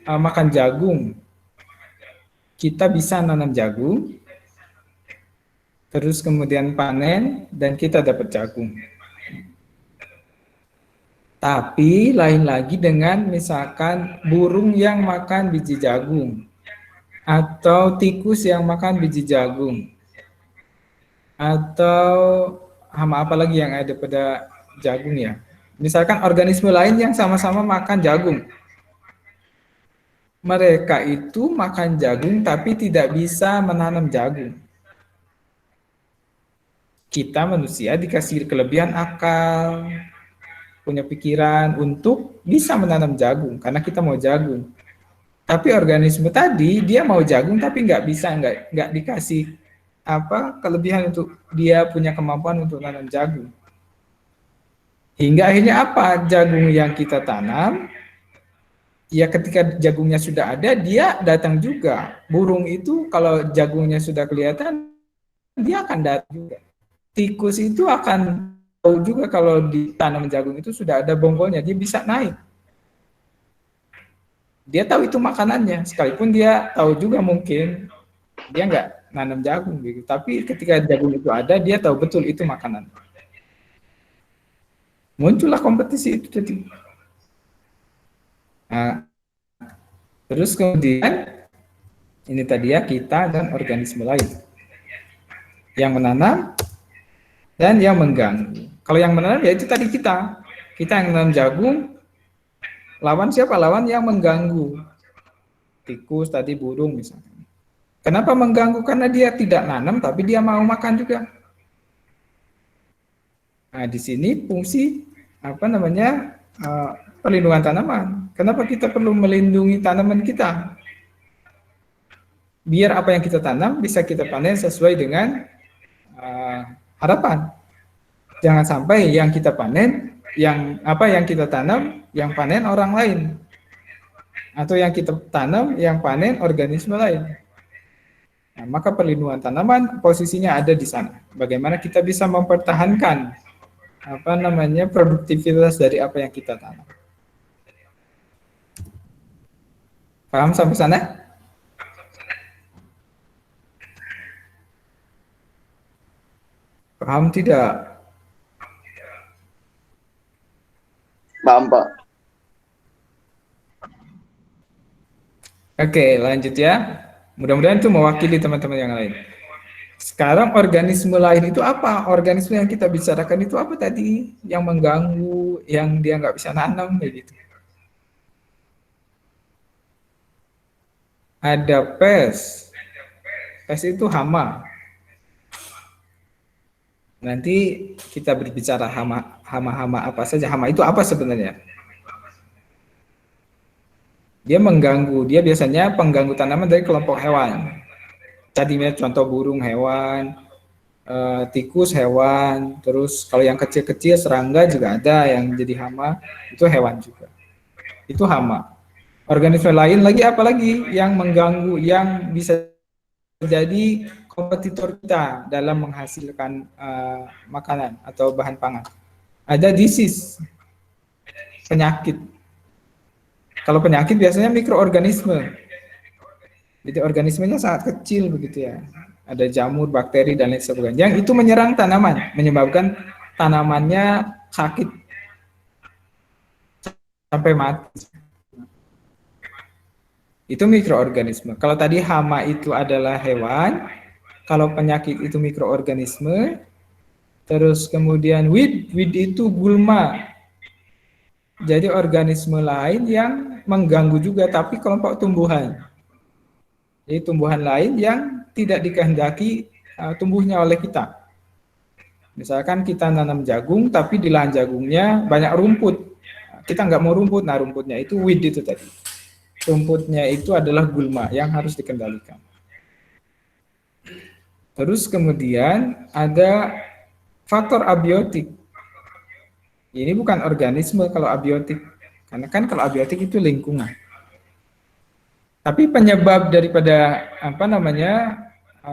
makan jagung, kita bisa nanam jagung, terus kemudian panen, dan kita dapat jagung. Tapi lain lagi dengan misalkan burung yang makan biji jagung, atau tikus yang makan biji jagung, atau hama apa lagi yang ada pada jagung ya. Misalkan organisme lain yang sama-sama makan jagung. Mereka itu makan jagung tapi tidak bisa menanam jagung. Kita manusia dikasih kelebihan akal, punya pikiran untuk bisa menanam jagung karena kita mau jagung. Tapi organisme tadi dia mau jagung tapi nggak bisa, nggak dikasih kelebihan untuk dia punya kemampuan untuk menanam jagung. Hingga akhirnya apa? Jagung yang kita tanam, ya ketika jagungnya sudah ada, dia datang juga. Burung itu kalau jagungnya sudah kelihatan, dia akan datang juga. Tikus itu akan tahu juga kalau ditanam jagung itu sudah ada bonggolnya, dia bisa naik. Dia tahu itu makanannya, sekalipun dia tahu juga mungkin dia nggak nanam jagung gitu. Tapi ketika jagung itu ada, dia tahu betul itu makanan. Muncullah kompetisi itu jadi. Nah, terus kemudian ini tadi ya, kita dan organisme lain yang menanam dan yang mengganggu. Kalau yang menanam ya itu tadi kita yang menanam jagung, lawan siapa? Lawan yang mengganggu. Tikus tadi, burung misalnya. Kenapa mengganggu? Karena dia tidak nanam tapi dia mau makan juga. Nah, di sini fungsi perlindungan tanaman. Kenapa kita perlu melindungi tanaman kita? Biar apa yang kita tanam bisa kita panen sesuai dengan harapan. Jangan sampai yang kita panen, yang kita tanam, yang panen orang lain. Atau yang kita tanam, yang panen organisme lain. Nah, maka perlindungan tanaman posisinya ada di sana. Bagaimana kita bisa mempertahankan produktivitas dari apa yang kita tanam. Paham sampai sana? Paham tidak? Paham, Pak. Oke, lanjut ya. Mudah-mudahan itu mewakili teman-teman yang lain. Sekarang organisme lain itu apa? Organisme yang kita bicarakan itu apa tadi? Yang mengganggu, yang dia nggak bisa nanam, kayak gitu. Ada pes. Pes itu hama. Nanti kita berbicara hama apa saja. Hama itu apa sebenarnya? Dia mengganggu. Dia biasanya pengganggu tanaman dari kelompok hewan. Tadinya contoh burung hewan, tikus hewan, terus kalau yang kecil-kecil serangga juga ada yang jadi hama, itu hewan juga. Itu hama. Organisme lain lagi apa lagi yang mengganggu, yang bisa jadi kompetitor kita dalam menghasilkan makanan atau bahan pangan. Ada disease, penyakit. Kalau penyakit biasanya mikroorganisme. Jadi organismenya sangat kecil begitu ya. Ada jamur, bakteri dan lain sebagainya. Yang itu menyerang tanaman, menyebabkan tanamannya sakit sampai mati. Itu mikroorganisme. Kalau tadi hama itu adalah hewan, kalau penyakit itu mikroorganisme, terus kemudian weed itu gulma. Jadi organisme lain yang mengganggu juga, tapi kelompok tumbuhan. Jadi tumbuhan lain yang tidak dikehendaki tumbuhnya oleh kita. Misalkan kita nanam jagung, tapi di lahan jagungnya banyak rumput. Kita nggak mau rumput, nah rumputnya itu weed itu tadi. Rumputnya itu adalah gulma yang harus dikendalikan. Terus kemudian ada faktor abiotik. Ini bukan organisme kalau abiotik, karena kan kalau abiotik itu lingkungan. Tapi penyebab daripada apa namanya,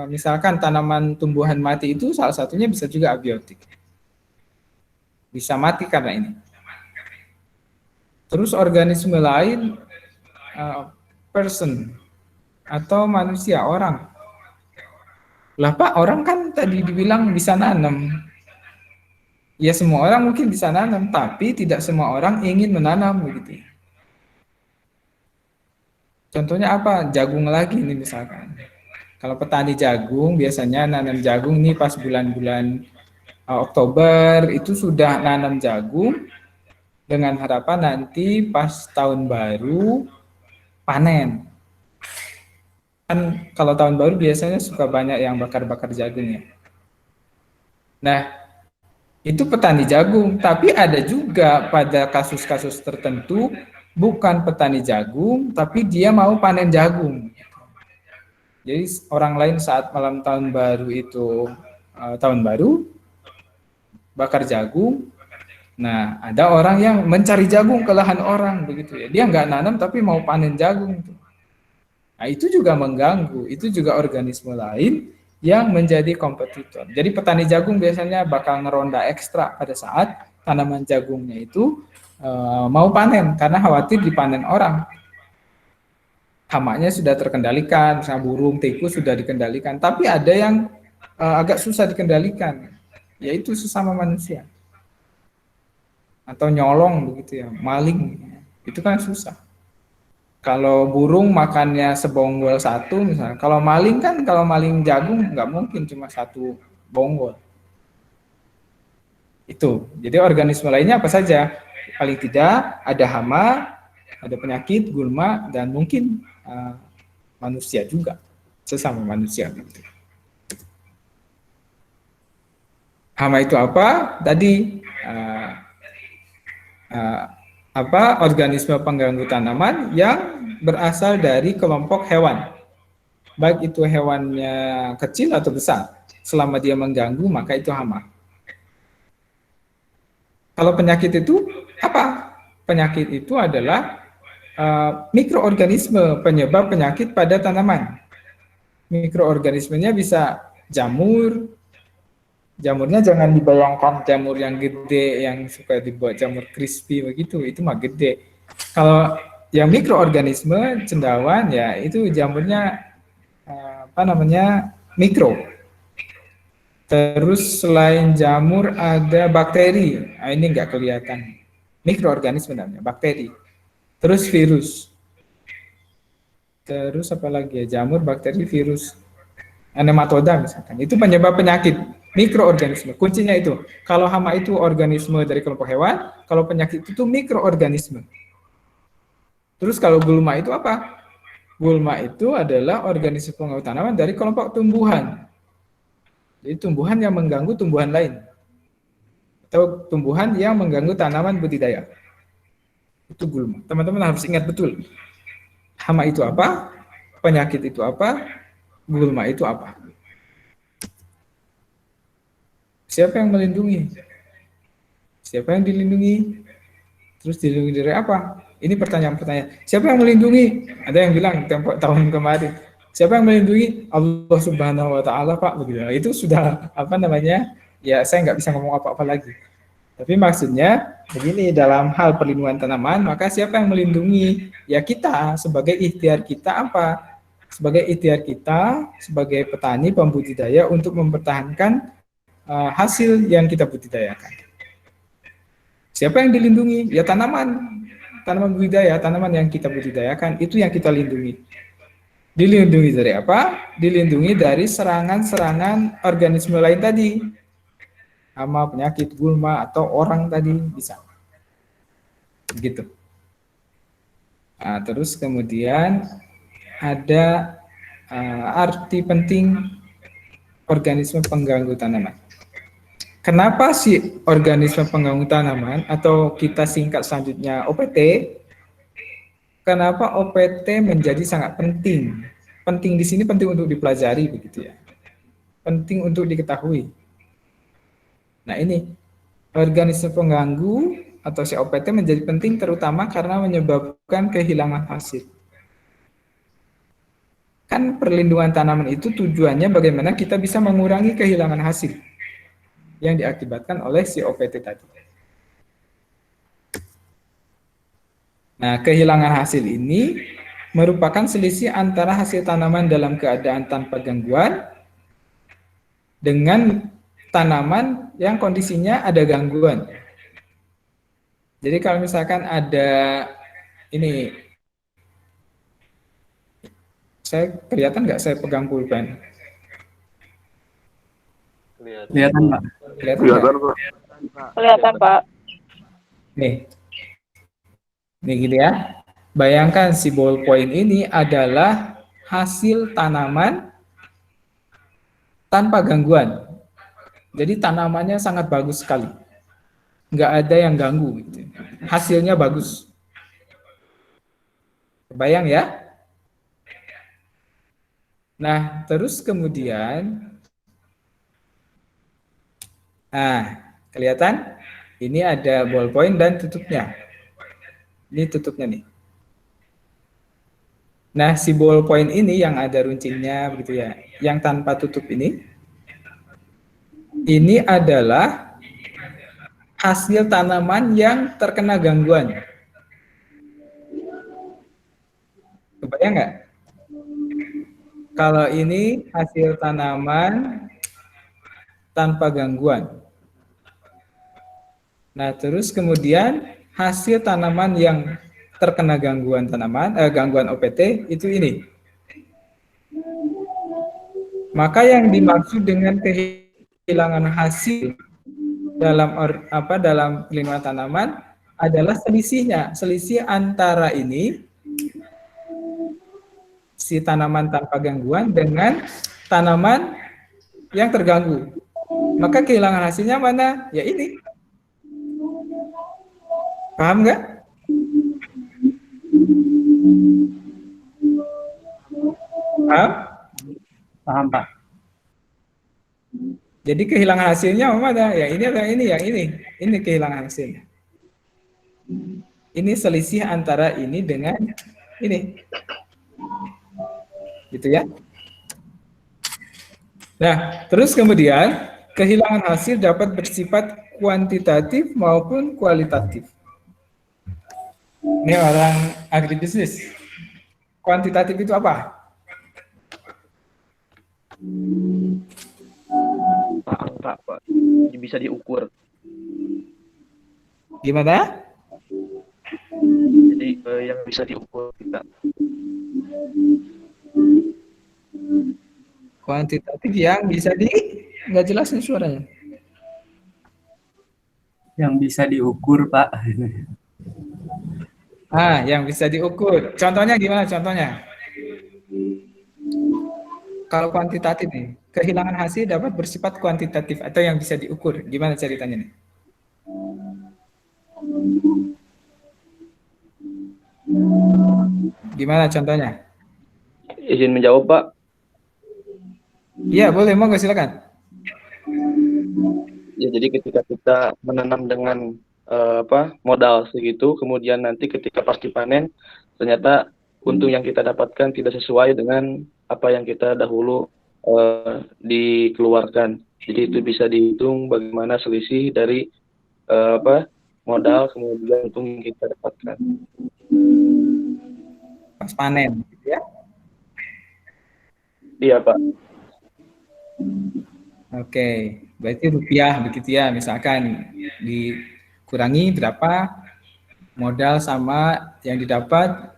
misalkan tanaman tumbuhan mati itu salah satunya bisa juga abiotik. Bisa mati karena ini. Terus organisme lain, person atau manusia, orang. Lah Pak, orang kan tadi dibilang bisa nanam. Ya semua orang mungkin bisa nanam, tapi tidak semua orang ingin menanam begitu. Contohnya apa? Jagung lagi nih misalkan. Kalau petani jagung biasanya nanam jagung nih pas bulan-bulan Oktober itu sudah nanam jagung dengan harapan nanti pas tahun baru panen. Kan kalau tahun baru biasanya suka banyak yang bakar-bakar jagung ya. Nah, itu petani jagung, tapi ada juga pada kasus-kasus tertentu bukan petani jagung, tapi dia mau panen jagung. Jadi orang lain saat malam tahun baru itu tahun baru bakar jagung. Nah, ada orang yang mencari jagung ke lahan orang begitu ya. Dia nggak nanam tapi mau panen jagung. Nah, itu juga mengganggu. Itu juga organisme lain yang menjadi kompetitor. Jadi petani jagung biasanya bakal ngeronda ekstra pada saat tanaman jagungnya itu mau panen karena khawatir dipanen orang. Hamanya sudah terkendalikan, misalnya burung, tikus sudah dikendalikan, tapi ada yang agak susah dikendalikan, yaitu sesama manusia. Atau nyolong begitu ya, maling, itu kan susah. Kalau burung makannya sebonggol satu misalnya, kalau maling kan, kalau maling jagung nggak mungkin cuma satu bonggol. Itu, jadi organisme lainnya apa saja? Paling tidak ada hama, ada penyakit, gulma, dan mungkin manusia juga, sesama manusia. Gitu. Hama itu apa? Tadi organisme pengganggu tanaman yang berasal dari kelompok hewan. Baik itu hewannya kecil atau besar. Selama dia mengganggu, maka itu hama. Kalau penyakit itu apa? Penyakit itu adalah mikroorganisme penyebab penyakit pada tanaman. Mikroorganismenya bisa jamur. Jamurnya jangan dibayangkan jamur yang gede yang suka dibuat jamur crispy begitu, itu mah gede. Kalau yang mikroorganisme cendawan ya itu jamurnya mikro. Terus selain jamur ada bakteri, nah, ini nggak kelihatan. Mikroorganisme namanya bakteri. Terus virus. Terus apa lagi ya, jamur, bakteri, virus. Nematoda misalkan, itu penyebab penyakit. Mikroorganisme, kuncinya itu. Kalau hama itu organisme dari kelompok hewan, kalau penyakit itu mikroorganisme. Terus kalau gulma itu apa? Gulma itu adalah organisme pengganggu tanaman dari kelompok tumbuhan. Jadi tumbuhan yang mengganggu tumbuhan lain. Atau tumbuhan yang mengganggu tanaman budidaya. Itu gulma. Teman-teman harus ingat betul. Hama itu apa? Penyakit itu apa? Gulma itu apa? Siapa yang melindungi? Siapa yang dilindungi? Terus dilindungi dari apa? Ini pertanyaan-pertanyaan. Siapa yang melindungi? Ada yang bilang tahun kemarin. Siapa yang melindungi? Allah Subhanahu wa taala, Pak, begitu. Itu sudah Ya, saya nggak bisa ngomong apa-apa lagi. Tapi maksudnya begini, dalam hal perlindungan tanaman, maka siapa yang melindungi? Ya kita, sebagai ikhtiar kita apa? Sebagai ikhtiar kita sebagai petani pembudidaya untuk mempertahankan hasil yang kita budidayakan. Siapa yang dilindungi? Ya tanaman budidaya, tanaman yang kita budidayakan, itu yang kita lindungi. Dilindungi dari apa? Dilindungi dari serangan-serangan organisme lain tadi. Hama, penyakit, gulma, atau orang tadi bisa. Begitu. Nah, terus kemudian ada arti penting organisme pengganggu tanaman. Kenapa sih organisme pengganggu tanaman atau kita singkat selanjutnya OPT? Kenapa OPT menjadi sangat penting? Penting di sini penting untuk dipelajari begitu ya. Penting untuk diketahui. Nah ini organisme pengganggu atau COPT menjadi penting terutama karena menyebabkan kehilangan hasil. Kan perlindungan tanaman itu tujuannya bagaimana kita bisa mengurangi kehilangan hasil yang diakibatkan oleh COPT tadi. Nah, kehilangan hasil ini merupakan selisih antara hasil tanaman dalam keadaan tanpa gangguan dengan tanaman yang kondisinya ada gangguan. Jadi kalau misalkan ada ini, saya kelihatan nggak saya pegang pulpen? Kelihatan, Pak. Kelihatan Kelihatan, nggak? Pak. Kelihatan, Pak. Nih gini ya. Bayangkan si ballpoint ini adalah hasil tanaman tanpa gangguan. Jadi tanamannya sangat bagus sekali. Nggak ada yang ganggu. Gitu. Hasilnya bagus. Bayang ya? Nah, terus kemudian, kelihatan? Ini ada ballpoint dan tutupnya. Ini tutupnya nih. Nah, si ballpoint ini yang ada runcingnya begitu ya, yang tanpa tutup ini adalah hasil tanaman yang terkena gangguan. Kebayang nggak? Kalau ini hasil tanaman tanpa gangguan. Nah, terus kemudian hasil tanaman yang terkena gangguan gangguan OPT itu ini. Maka yang dimaksud dengan kehilangan hasil dalam perlindungan tanaman adalah selisihnya, selisih antara ini si tanaman tanpa gangguan dengan tanaman yang terganggu. Maka kehilangan hasilnya mana? Ya ini. Paham nggak? Paham? Paham, Pak. Jadi kehilangan hasilnya mana? Ya ini atau ini? Yang ini. Ini kehilangan hasilnya. Ini selisih antara ini dengan ini. Gitu ya. Nah, terus kemudian kehilangan hasil dapat bersifat kuantitatif maupun kualitatif. Ini orang agribisnis. Kuantitatif itu apa? Angka, Pak. Bisa diukur. Gimana? Jadi yang bisa diukur kita. Kuantitatif yang bisa nggak jelas nih suaranya. Yang bisa diukur, Pak. Yang bisa diukur. Contohnya gimana contohnya? Kalau kuantitatif nih, kehilangan hasil dapat bersifat kuantitatif atau yang bisa diukur. Gimana ceritanya nih? Gimana contohnya? Izin menjawab, Pak. Iya, boleh, monggo silakan. Ya, jadi ketika kita menanam dengan modal segitu, kemudian nanti ketika pas dipanen, ternyata untung yang kita dapatkan tidak sesuai dengan apa yang kita dahulu dikeluarkan. Jadi itu bisa dihitung bagaimana selisih dari modal kemudian untung yang kita dapatkan. Pas panen, gitu ya? Iya, Pak. Oke, berarti rupiah begitu ya, misalkan dikurangi berapa modal sama yang didapat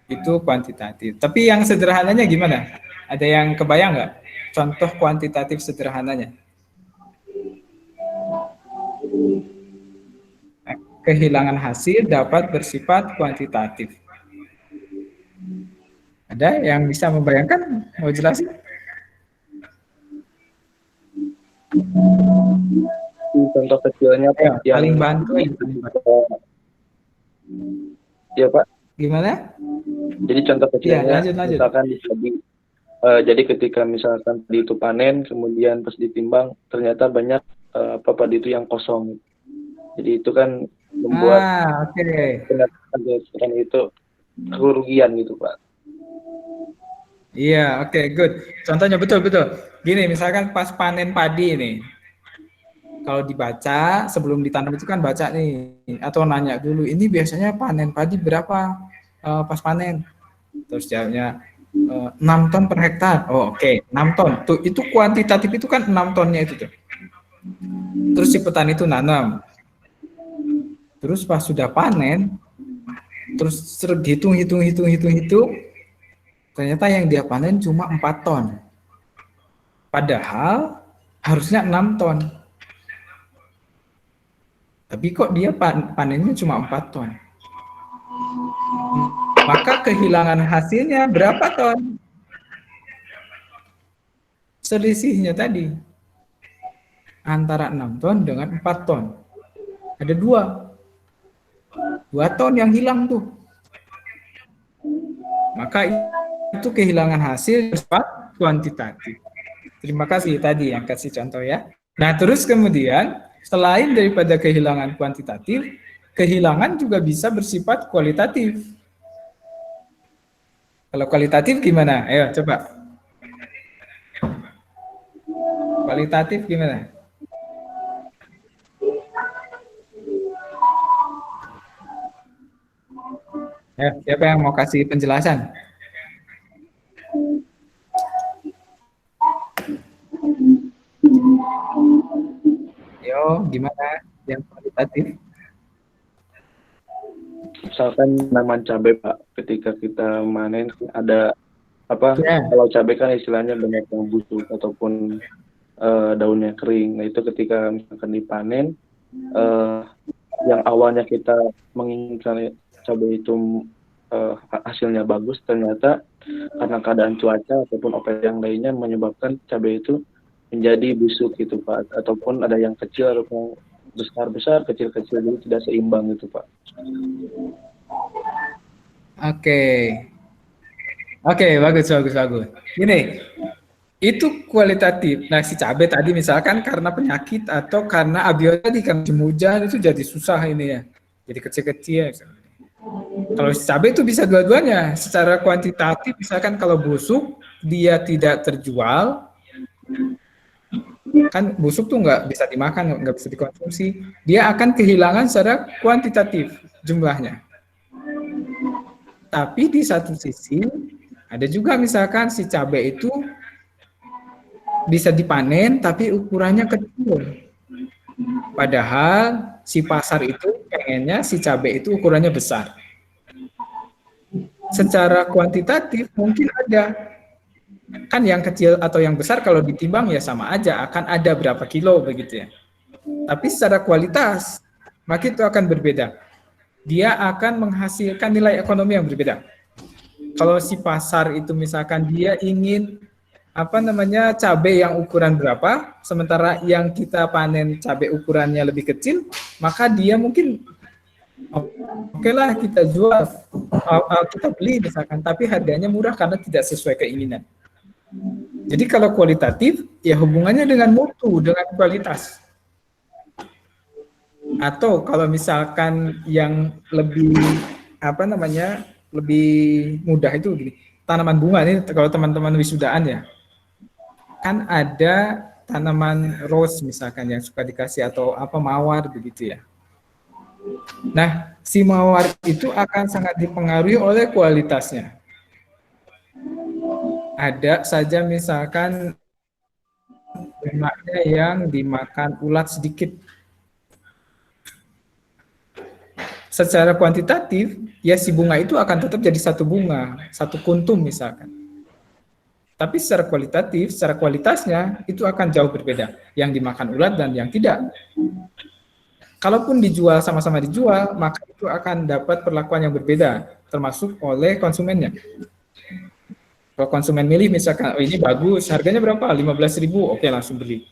itu kuantitatif. Tapi yang sederhananya gimana? Ada yang kebayang nggak? Contoh kuantitatif sederhananya. Kehilangan hasil dapat bersifat kuantitatif. Ada yang bisa membayangkan? Mau jelasin? Contoh kecilnya, Pak. Ya, paling bantu. Iya, Pak. Gimana? Jadi contoh kecilnya, lanjut. misalkan jadi ketika misalkan padi itu panen, kemudian pas ditimbang ternyata banyak padi itu yang kosong. Jadi itu kan membuat Oke. penghasilan itu kerugian gitu Pak. Iya, oke, good. Contohnya betul. Gini, misalkan pas panen padi nih, kalau dibaca sebelum ditanam itu kan baca nih, atau nanya dulu, ini biasanya panen padi berapa pas panen? Terus jawabnya 6 ton per hektar. Oh, oke, 6 ton. Tuh, itu kuantitatif itu kan 6 tonnya itu tuh. Terus si petani itu nanam. Terus pas sudah panen, terus hitung, ternyata yang dia panen cuma 4 ton. Padahal harusnya 6 ton. Tapi kok dia panennya cuma 4 ton. Maka kehilangan hasilnya berapa ton? Selisihnya tadi antara 6 ton dengan 4 ton. Ada 2 ton yang hilang tuh. Maka itu kehilangan hasil bersifat kuantitatif. Terima kasih tadi yang kasih contoh ya. Nah, terus kemudian selain daripada kehilangan kuantitatif, kehilangan juga bisa bersifat kualitatif. Kalau kualitatif gimana? Ayo coba. Kualitatif gimana? Ya, siapa yang mau kasih penjelasan? Yo, gimana yang kualitatif? Misalkan tanaman cabai Pak, ketika kita manen ada apa? Ya. Kalau cabai kan istilahnya banyak yang busuk ataupun daunnya kering. Nah itu ketika misalkan dipanen, yang awalnya kita menginginkan cabai itu hasilnya bagus, ternyata karena keadaan cuaca ataupun apa yang lainnya menyebabkan cabai itu menjadi busuk gitu Pak, ataupun ada yang kecil ataupun besar, kecil-kecil, jadi tidak seimbang gitu Pak. Oke, bagus. Gini, itu kualitatif. Nah, si cabai tadi misalkan karena penyakit atau karena abiosa tadi kan musim hujan itu jadi susah ini ya, jadi kecil-kecil. Kalau si cabai itu bisa dua-duanya. Secara kuantitatif, misalkan kalau busuk dia tidak terjual, kan busuk tuh nggak bisa dimakan, nggak bisa dikonsumsi, dia akan kehilangan secara kuantitatif jumlahnya. Tapi di satu sisi ada juga misalkan si cabai itu bisa dipanen tapi ukurannya kecil. Padahal si pasar itu pengennya si cabai itu ukurannya besar. Secara kuantitatif mungkin ada. Kan yang kecil atau yang besar kalau ditimbang ya sama aja, akan ada berapa kilo begitu ya. Tapi secara kualitas, maka itu akan berbeda. Dia akan menghasilkan nilai ekonomi yang berbeda. Kalau si pasar itu misalkan dia ingin cabai yang ukuran berapa, sementara yang kita panen cabai ukurannya lebih kecil, maka dia mungkin oke lah kita jual, kita beli misalkan, tapi harganya murah karena tidak sesuai keinginan. Jadi kalau kualitatif, ya hubungannya dengan mutu, dengan kualitas. Atau kalau misalkan yang lebih lebih mudah itu gini, tanaman bunga ini kalau teman-teman wisudaan ya, kan ada tanaman rose misalkan yang suka dikasih atau mawar begitu ya. Nah, si mawar itu akan sangat dipengaruhi oleh kualitasnya. Ada saja misalkan bunganya yang dimakan ulat sedikit. Secara kuantitatif, ya si bunga itu akan tetap jadi satu bunga, satu kuntum misalkan. Tapi secara kualitatif, secara kualitasnya itu akan jauh berbeda. Yang dimakan ulat dan yang tidak. Kalaupun dijual sama-sama dijual, maka itu akan dapat perlakuan yang berbeda, termasuk oleh konsumennya. Kalau konsumen milih misalkan, oh ini bagus, harganya berapa? 15.000, oke langsung beli.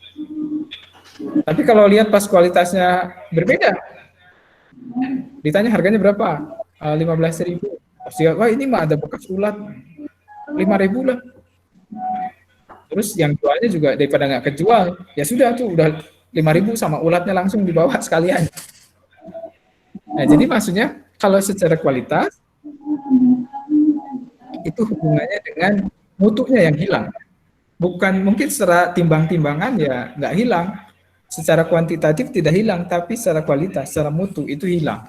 Tapi kalau lihat pas kualitasnya berbeda, ditanya harganya berapa? 15.000. Wah ini mah ada bekas ulat, 5.000 lah. Terus yang jualnya juga daripada nggak kejual, ya sudah tuh udah 5.000 sama ulatnya langsung dibawa sekalian. Nah, jadi maksudnya kalau secara kualitas itu hubungannya dengan mutunya yang hilang. Bukan mungkin secara timbang-timbangan ya nggak hilang. Secara kuantitatif tidak hilang, tapi secara kualitas, secara mutu itu hilang.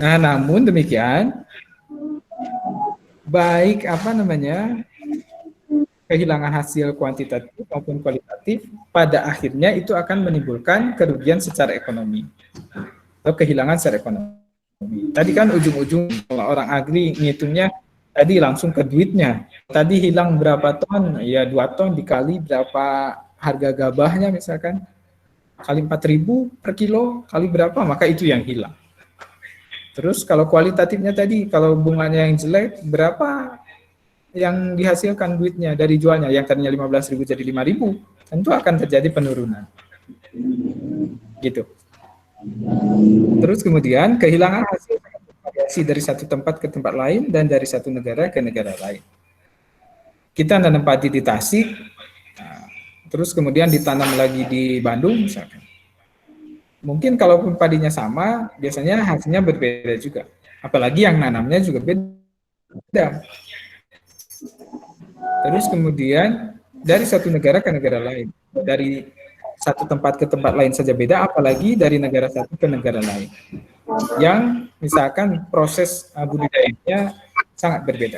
Nah, namun demikian, baik kehilangan hasil kuantitatif maupun kualitatif, pada akhirnya itu akan menimbulkan kerugian secara ekonomi atau kehilangan secara ekonomi. Tadi kan ujung-ujung kalau orang agri ngitungnya tadi langsung ke duitnya. Tadi hilang berapa ton? Ya 2 ton dikali berapa harga gabahnya misalkan, kali 4.000 per kilo, kali berapa, maka itu yang hilang. Terus kalau kualitatifnya tadi, kalau bunganya yang jelek, berapa yang dihasilkan duitnya dari jualnya, yang tadinya 15.000 jadi 5.000, tentu akan terjadi penurunan. Gitu. Terus kemudian kehilangan hasil variasi dari satu tempat ke tempat lain dan dari satu negara ke negara lain. Kita nanam padi di Tasik, terus kemudian ditanam lagi di Bandung misalkan. Mungkin kalaupun padinya sama, biasanya hasilnya berbeda juga. Apalagi yang nanamnya juga beda. Terus kemudian dari satu negara ke negara lain, dari satu tempat ke tempat lain saja beda, apalagi dari negara satu ke negara lain, yang misalkan proses budidayanya sangat berbeda.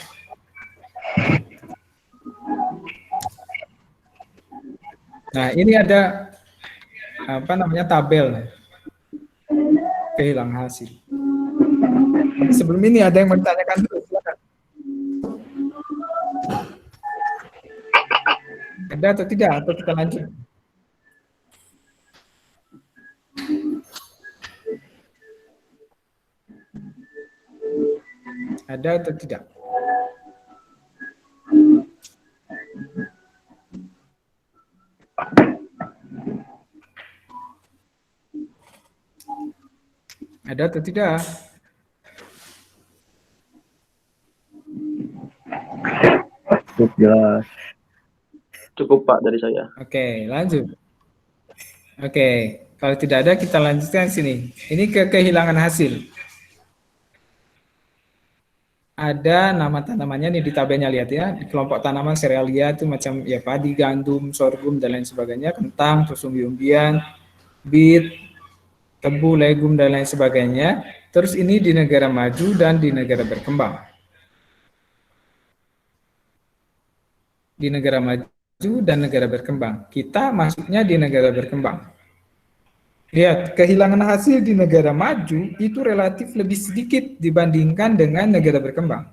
Nah, ini ada tabel kehilangan hasil. Sebelum ini ada yang bertanyakan dulu, silakan. Ada atau tidak, atau kita lanjut? Ada atau tidak? Ada atau tidak? Cukup jelas. Cukup Pak dari saya. Oke, lanjut. Oke, kalau tidak ada kita lanjutkan sini. Ini kehilangan hasil. Ada nama tanamannya nih di tabelnya, lihat ya. Di kelompok tanaman serealia itu macam ya padi, gandum, sorghum dan lain sebagainya, kentang, terus umbi-umbian, beet, tebu, legum dan lain sebagainya. Terus ini di negara maju dan di negara berkembang. Di negara maju dan negara berkembang. Kita masuknya di negara berkembang. Lihat, kehilangan hasil di negara maju itu relatif lebih sedikit dibandingkan dengan negara berkembang.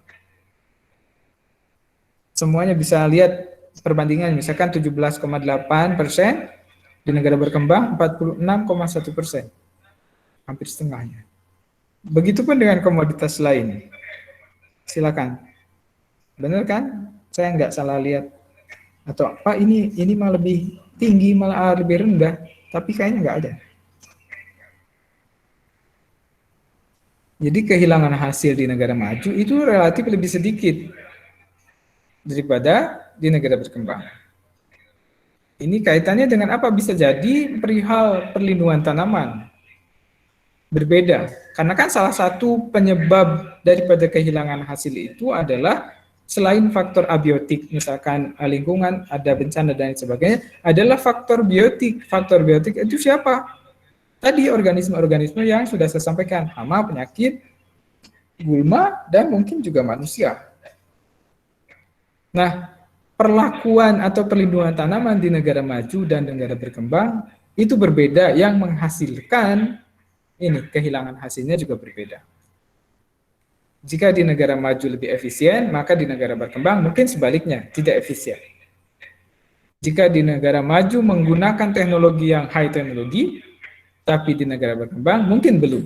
Semuanya bisa lihat perbandingan, misalkan 17,8%, di negara berkembang 46,1%. Hampir setengahnya. Begitupun dengan komoditas lain. Silakan. Benar kan? Saya nggak salah lihat. Atau apa ini malah lebih tinggi, malah lebih rendah, tapi kayaknya nggak ada. Jadi kehilangan hasil di negara maju itu relatif lebih sedikit daripada di negara berkembang. Ini kaitannya dengan apa? Bisa jadi perihal perlindungan tanaman. Berbeda, karena kan salah satu penyebab daripada kehilangan hasil itu adalah selain faktor abiotik, misalkan lingkungan, ada bencana dan sebagainya, adalah faktor biotik. Faktor biotik itu siapa? Tadi organisme-organisme yang sudah saya sampaikan, hama, penyakit, gulma, dan mungkin juga manusia. Nah, perlakuan atau perlindungan tanaman di negara maju dan negara berkembang itu berbeda, yang menghasilkan ini kehilangan hasilnya juga berbeda. Jika di negara maju lebih efisien, maka di negara berkembang mungkin sebaliknya, tidak efisien. Jika di negara maju menggunakan teknologi yang high teknologi, tapi di negara berkembang mungkin belum.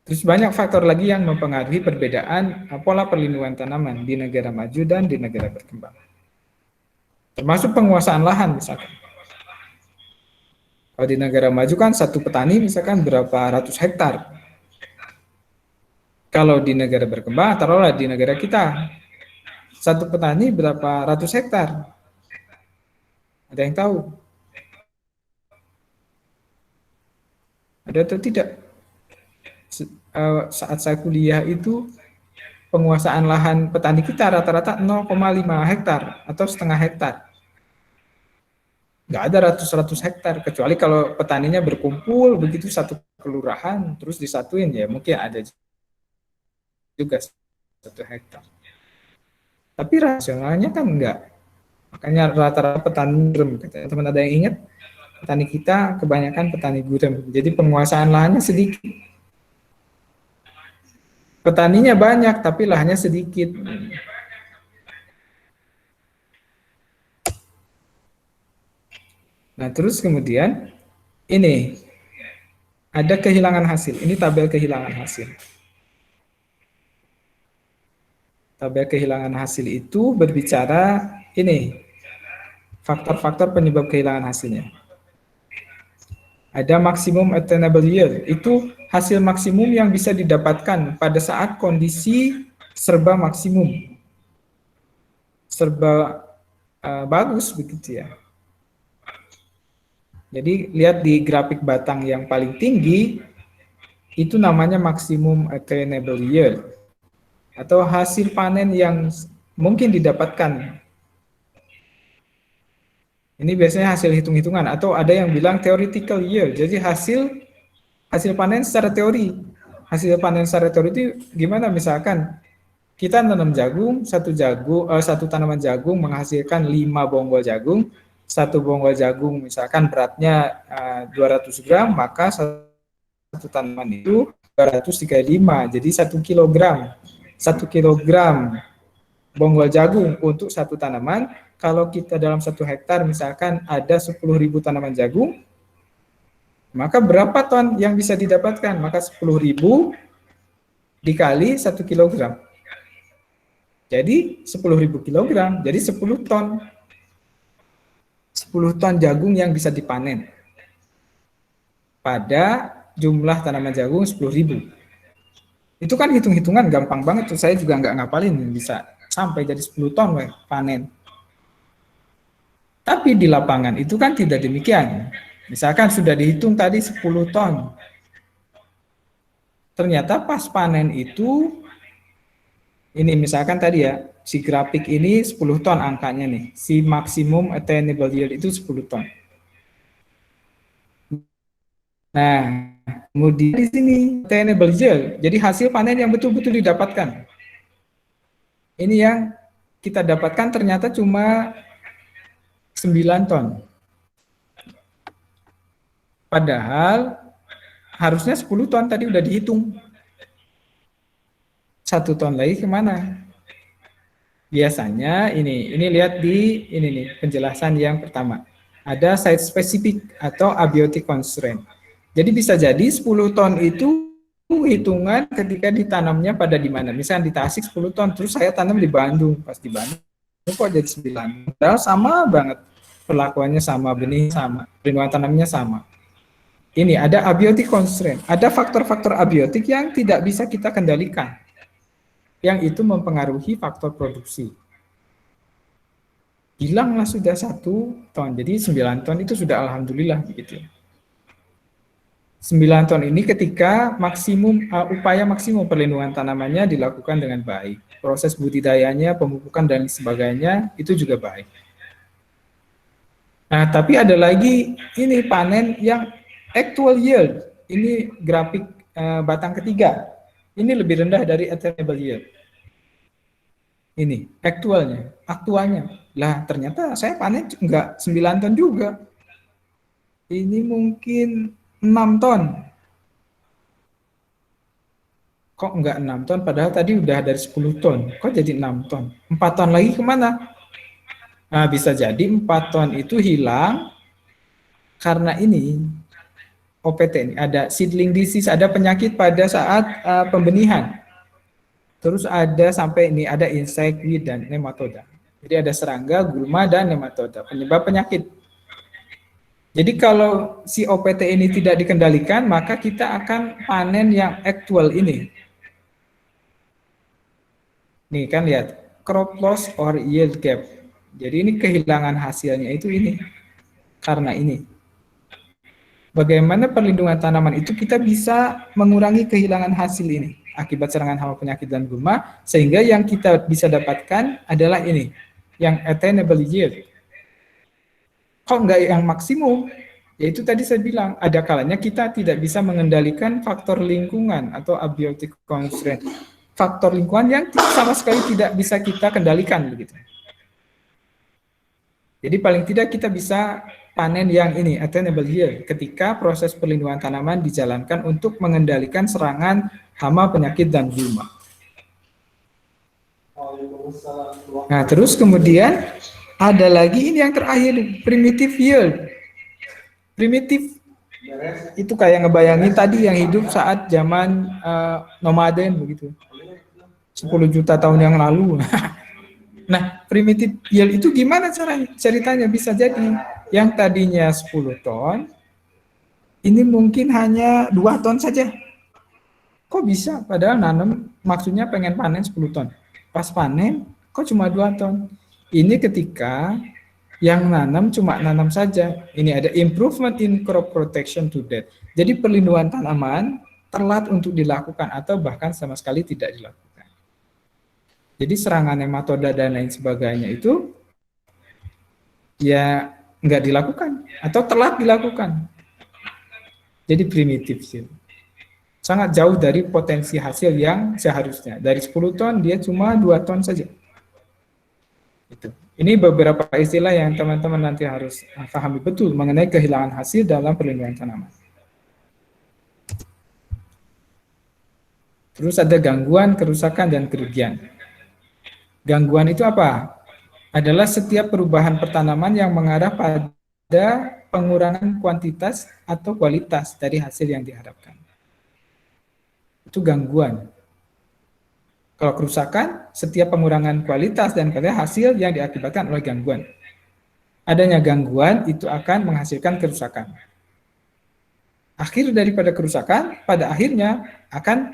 Terus banyak faktor lagi yang mempengaruhi perbedaan pola perlindungan tanaman di negara maju dan di negara berkembang. Termasuk penguasaan lahan misalkan. Kalau di negara maju kan satu petani misalkan berapa ratus hektar. Kalau di negara berkembang, taruhlah di negara kita, satu petani berapa ratus hektar? Ada yang tahu? Ada atau tidak? Saat saya kuliah itu penguasaan lahan petani kita rata-rata 0,5 hektar atau setengah hektar. Nggak ada ratus-ratus hektar, kecuali kalau petaninya berkumpul begitu satu kelurahan, terus disatuin ya mungkin ada juga 1 hektar. Tapi rasionalnya kan enggak. Makanya rata-rata petani gurem. Teman-teman ada yang ingat? Petani kita kebanyakan petani gurem. Jadi penguasaan lahannya sedikit. Petaninya banyak, tapi lahannya sedikit. Nah, terus kemudian ini ada kehilangan hasil. Ini tabel kehilangan hasil. Tabel kehilangan hasil itu berbicara ini faktor-faktor penyebab kehilangan hasilnya. Ada maksimum attainable yield, itu hasil maksimum yang bisa didapatkan pada saat kondisi serba maksimum, serba bagus begitu ya. Jadi lihat di grafik batang yang paling tinggi, itu namanya maksimum attainable yield, atau hasil panen yang mungkin didapatkan. Ini biasanya hasil hitung-hitungan, atau ada yang bilang theoretical yield, jadi hasil panen secara teori. Hasil panen secara teori itu gimana? Misalkan kita nanam jagung, satu tanaman jagung menghasilkan 5 bonggol jagung, satu bonggol jagung misalkan beratnya 200 gram, maka satu tanaman itu 235, jadi 1 kilogram. 1 kilogram bonggol jagung untuk satu tanaman. Kalau kita dalam 1 hektar misalkan ada 10.000 tanaman jagung, maka berapa ton yang bisa didapatkan? Maka 10.000 dikali 1 kilogram. Jadi 10.000 kilogram, jadi 10 ton. 10 ton jagung yang bisa dipanen. Pada jumlah tanaman jagung 10.000. Itu kan hitung-hitungan gampang banget tuh, saya juga nggak ngapalin bisa sampai jadi 10 ton panen. Tapi di lapangan itu kan tidak demikian. Misalkan sudah dihitung tadi 10 ton. Ternyata pas panen itu, ini misalkan tadi ya, si grafik ini 10 ton angkanya nih. Si maksimum attainable yield itu 10 ton. Nah, kemudian di sini attainable yield, jadi hasil panen yang betul-betul didapatkan. Ini yang kita dapatkan ternyata cuma 9 ton. Padahal harusnya 10 ton tadi udah dihitung. 1 ton lagi kemana? Biasanya ini lihat di ini nih penjelasan yang pertama. Ada site specific atau abiotic constraint. Jadi bisa jadi 10 ton itu hitungan ketika ditanamnya pada di mana. Misalnya di Tasik 10 ton, terus saya tanam di Bandung. Pas di Bandung kok jadi 9. Padahal sama banget. Perlakuannya sama, benih sama, perlindungan tanamnya sama. Ini ada abiotic constraint. Ada faktor-faktor abiotik yang tidak bisa kita kendalikan. Yang itu mempengaruhi faktor produksi. Hilanglah sudah 1 ton, jadi 9 ton itu sudah alhamdulillah begitu. 9 ton ini ketika upaya maksimum perlindungan tanamannya dilakukan dengan baik. Proses budidayanya, pemupukan dan sebagainya itu juga baik. Nah, tapi ada lagi ini panen yang actual yield. Ini grafik batang ketiga. Ini lebih rendah dari attainable yield. Ini aktualnya. Lah ternyata saya panen enggak 9 ton juga. Ini mungkin 6 ton. Kok enggak 6 ton padahal tadi udah dari 10 ton. Kok jadi 6 ton? 4 ton lagi kemana? Nah, bisa jadi 4 ton itu hilang karena ini OPT ini ada seedling disease, ada penyakit pada saat pembenihan. Terus ada sampai ini ada insect, weed dan nematoda. Jadi ada serangga, gulma dan nematoda penyebab penyakit. Jadi kalau si OPT ini tidak dikendalikan, maka kita akan panen yang actual ini. Nih kan lihat, crop loss or yield gap. Jadi ini kehilangan hasilnya itu ini, karena ini. bagaimana perlindungan tanaman itu kita bisa mengurangi kehilangan hasil ini akibat serangan hama, penyakit, dan gulma, sehingga yang kita bisa dapatkan adalah ini, yang attainable yield. Kok nggak yang maksimum? Yaitu tadi saya bilang, ada kalanya kita tidak bisa mengendalikan faktor lingkungan atau abiotic constraint. Faktor lingkungan yang sama sekali tidak bisa kita kendalikan begitu. Jadi paling tidak kita bisa panen yang ini, attainable yield, ketika proses perlindungan tanaman dijalankan untuk mengendalikan serangan hama, penyakit, dan gulma. Nah, terus kemudian ada lagi ini yang terakhir, primitive yield. Primitif itu kayak ngebayangin tadi yang hidup saat zaman nomaden begitu, 10 juta tahun yang lalu. Nah, primitif yield itu gimana ceritanya? Bisa jadi yang tadinya 10 ton, ini mungkin hanya 2 ton saja. Kok bisa? Padahal nanam maksudnya pengen panen 10 ton. Pas panen, kok cuma 2 ton? Ini ketika yang nanam cuma nanam saja. Ini ada improvement in crop protection to death. Jadi perlindungan tanaman telat untuk dilakukan atau bahkan sama sekali tidak dilakukan. Jadi serangan nematoda dan lain sebagainya itu ya nggak dilakukan atau telat dilakukan. Jadi primitif sih. Sangat jauh dari potensi hasil yang seharusnya. Dari 10 ton dia cuma 2 ton saja. Itu. Ini beberapa istilah yang teman-teman nanti harus pahami betul mengenai kehilangan hasil dalam perlindungan tanaman. Terus ada gangguan, kerusakan, dan kerugian. Gangguan itu apa? Adalah setiap perubahan pertanaman yang mengarah pada pengurangan kuantitas atau kualitas dari hasil yang diharapkan. Itu gangguan. Kalau kerusakan, setiap pengurangan kualitas dan hasil yang diakibatkan oleh gangguan. Adanya gangguan itu akan menghasilkan kerusakan. Akhir daripada kerusakan, pada akhirnya akan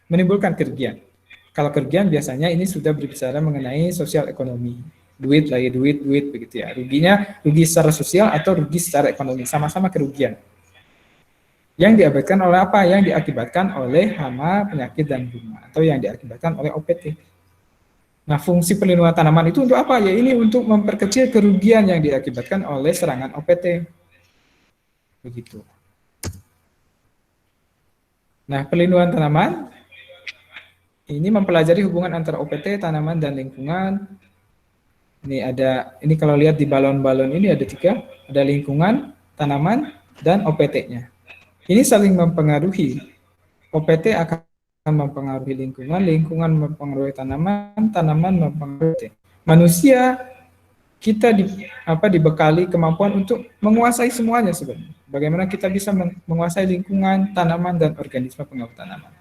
menimbulkan kerugian. Kalau kerugian biasanya ini sudah berbicara mengenai sosial ekonomi. Duit lagi duit begitu ya. Ruginya rugi secara sosial atau rugi secara ekonomi, sama-sama kerugian. Yang diakibatkan oleh apa? Yang diakibatkan oleh hama, penyakit, dan gulma, atau yang diakibatkan oleh OPT. Nah, fungsi perlindungan tanaman itu untuk apa? Ya ini untuk memperkecil kerugian yang diakibatkan oleh serangan OPT. Begitu. Nah, perlindungan tanaman ini mempelajari hubungan antara OPT, tanaman, dan lingkungan. Ini kalau lihat di balon-balon ini ada 3, ada lingkungan, tanaman, dan OPT-nya. Ini saling mempengaruhi. OPT akan mempengaruhi lingkungan, lingkungan mempengaruhi tanaman, tanaman mempengaruhi manusia. Kita dibekali kemampuan untuk menguasai semuanya sebenarnya. Bagaimana kita bisa menguasai lingkungan, tanaman, dan organisme pengaruh tanaman.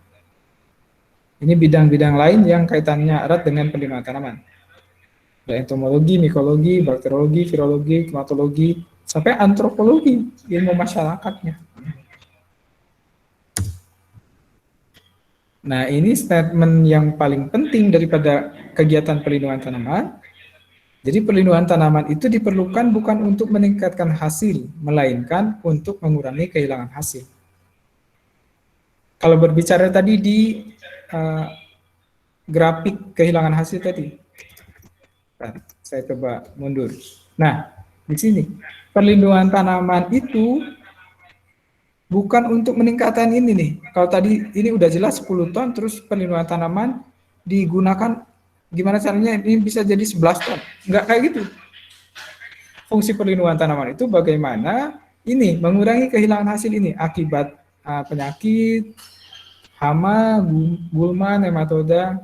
Ini bidang-bidang lain yang kaitannya erat dengan perlindungan tanaman. Ada entomologi, mikologi, bakteriologi, virologi, klimatologi, sampai antropologi, ilmu masyarakatnya. Nah, ini statement yang paling penting daripada kegiatan perlindungan tanaman. Jadi perlindungan tanaman itu diperlukan bukan untuk meningkatkan hasil, melainkan untuk mengurangi kehilangan hasil. Kalau berbicara tadi di grafik kehilangan hasil tadi, saya coba mundur. Nah, di sini perlindungan tanaman itu bukan untuk meningkatkan ini nih. Kalau tadi ini udah jelas 10 ton, terus perlindungan tanaman digunakan, gimana caranya ini bisa jadi 11 ton. Enggak kayak gitu. Fungsi perlindungan tanaman itu bagaimana ini mengurangi kehilangan hasil ini akibat penyakit, hama, gulma, nematoda.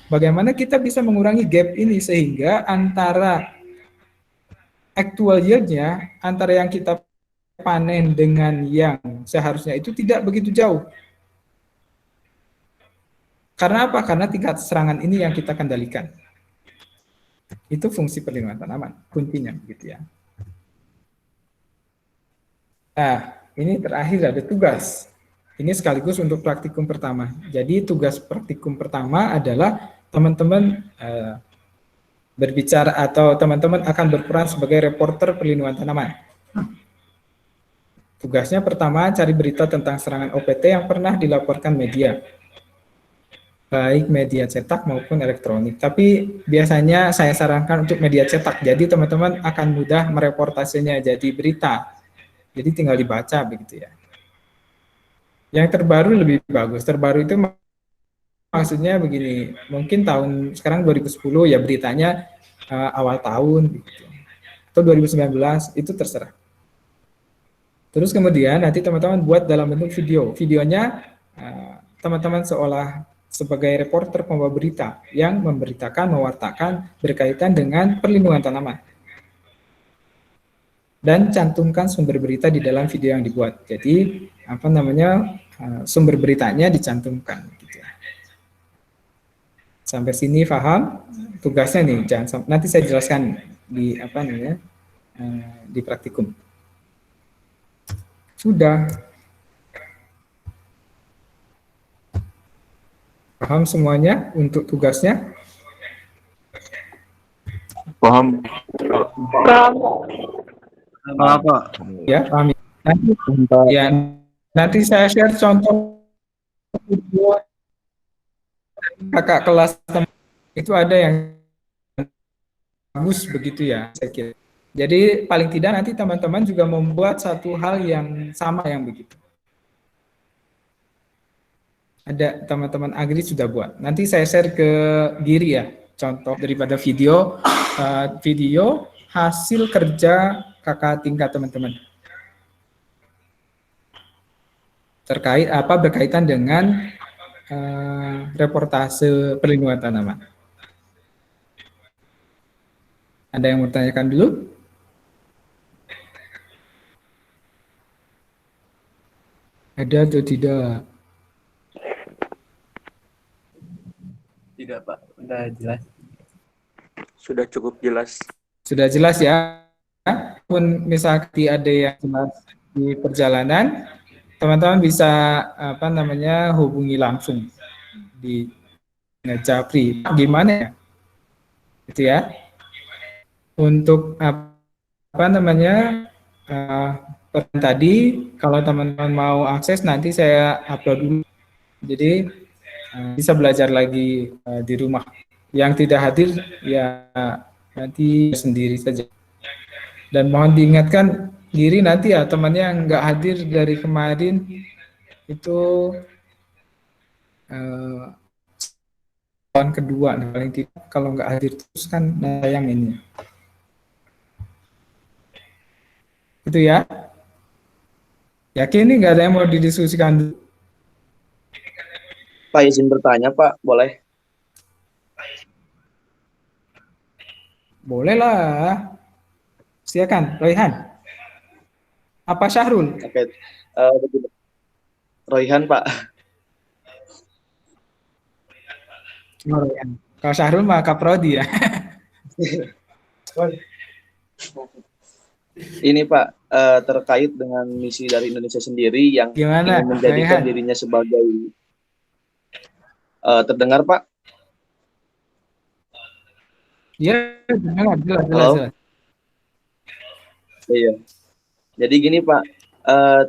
Bagaimana kita bisa mengurangi gap ini sehingga antara actual yield-nya, antara yang kita panen dengan yang seharusnya itu tidak begitu jauh. Karena apa? Karena tingkat serangan ini yang kita kendalikan. Itu fungsi perlindungan tanaman, kuncinya begitu ya. Nah, ini terakhir ada tugas. Ini sekaligus untuk praktikum pertama. Jadi tugas praktikum pertama adalah teman-teman berbicara atau teman-teman akan berperan sebagai reporter perlindungan tanaman. Tugasnya pertama cari berita tentang serangan OPT yang pernah dilaporkan media, baik media cetak maupun elektronik. Tapi biasanya saya sarankan untuk media cetak. Jadi teman-teman akan mudah mereportasenya jadi berita. Jadi tinggal dibaca begitu ya. Yang terbaru lebih bagus. Terbaru itu maksudnya begini, mungkin tahun sekarang 2010 ya beritanya awal tahun gitu. Atau 2019 itu terserah. Terus kemudian nanti teman-teman buat dalam bentuk video. Videonya teman-teman seolah sebagai reporter pembawa berita yang memberitakan, mewartakan berkaitan dengan perlindungan tanaman. Dan cantumkan sumber berita di dalam video yang dibuat. Jadi apa namanya sumber beritanya dicantumkan. Gitu. Sampai sini paham? Tugasnya nih, jangan nanti saya jelaskan di apa namanya di praktikum. Sudah. Paham semuanya untuk tugasnya? Paham. Pak. Ya, paham. Nanti saya share contoh video kakak kelas itu ada yang bagus begitu ya, saya kira. Jadi paling tidak nanti teman-teman juga membuat satu hal yang sama yang begitu. Ada teman-teman Agri sudah buat. Nanti saya share ke Giri ya, contoh daripada video video hasil kerja kakak tingkat teman-teman. Terkait apa berkaitan dengan reportase perlindungan tanaman. Ada yang mau tanyakan dulu? Ada atau tidak? Tidak, Pak. Udah jelas. Sudah cukup jelas. Sudah jelas ya? Pun misalkan ada yang jelas di perjalanan, teman-teman bisa apa namanya hubungi langsung di Japri. Gimana ya? Gitu ya. Untuk apa namanya tadi kalau teman-teman mau akses nanti saya upload dulu. Jadi bisa belajar lagi di rumah. Yang tidak hadir ya nanti sendiri saja. Dan mohon diingatkan diri nanti ya temannya yang nggak hadir dari kemarin itu tahun kedua paling tidak kalau nggak hadir terus kan sayang ini. Itu ya. Yakin ini nggak ada yang mau didiskusikan dulu? Pak izin bertanya Pak, boleh? Boleh lah. Silakan, Royhan. Apa Syahrul? Oke, Royhan Pak. Oh, Royhan. Kalau Syahrul mah Kaprodi ya. Ini Pak, terkait dengan misi dari Indonesia sendiri yang Gimana, ingin menjadikan Royhan? dirinya sebagai terdengar Pak? Iya, jelas. Iya. Jadi gini Pak,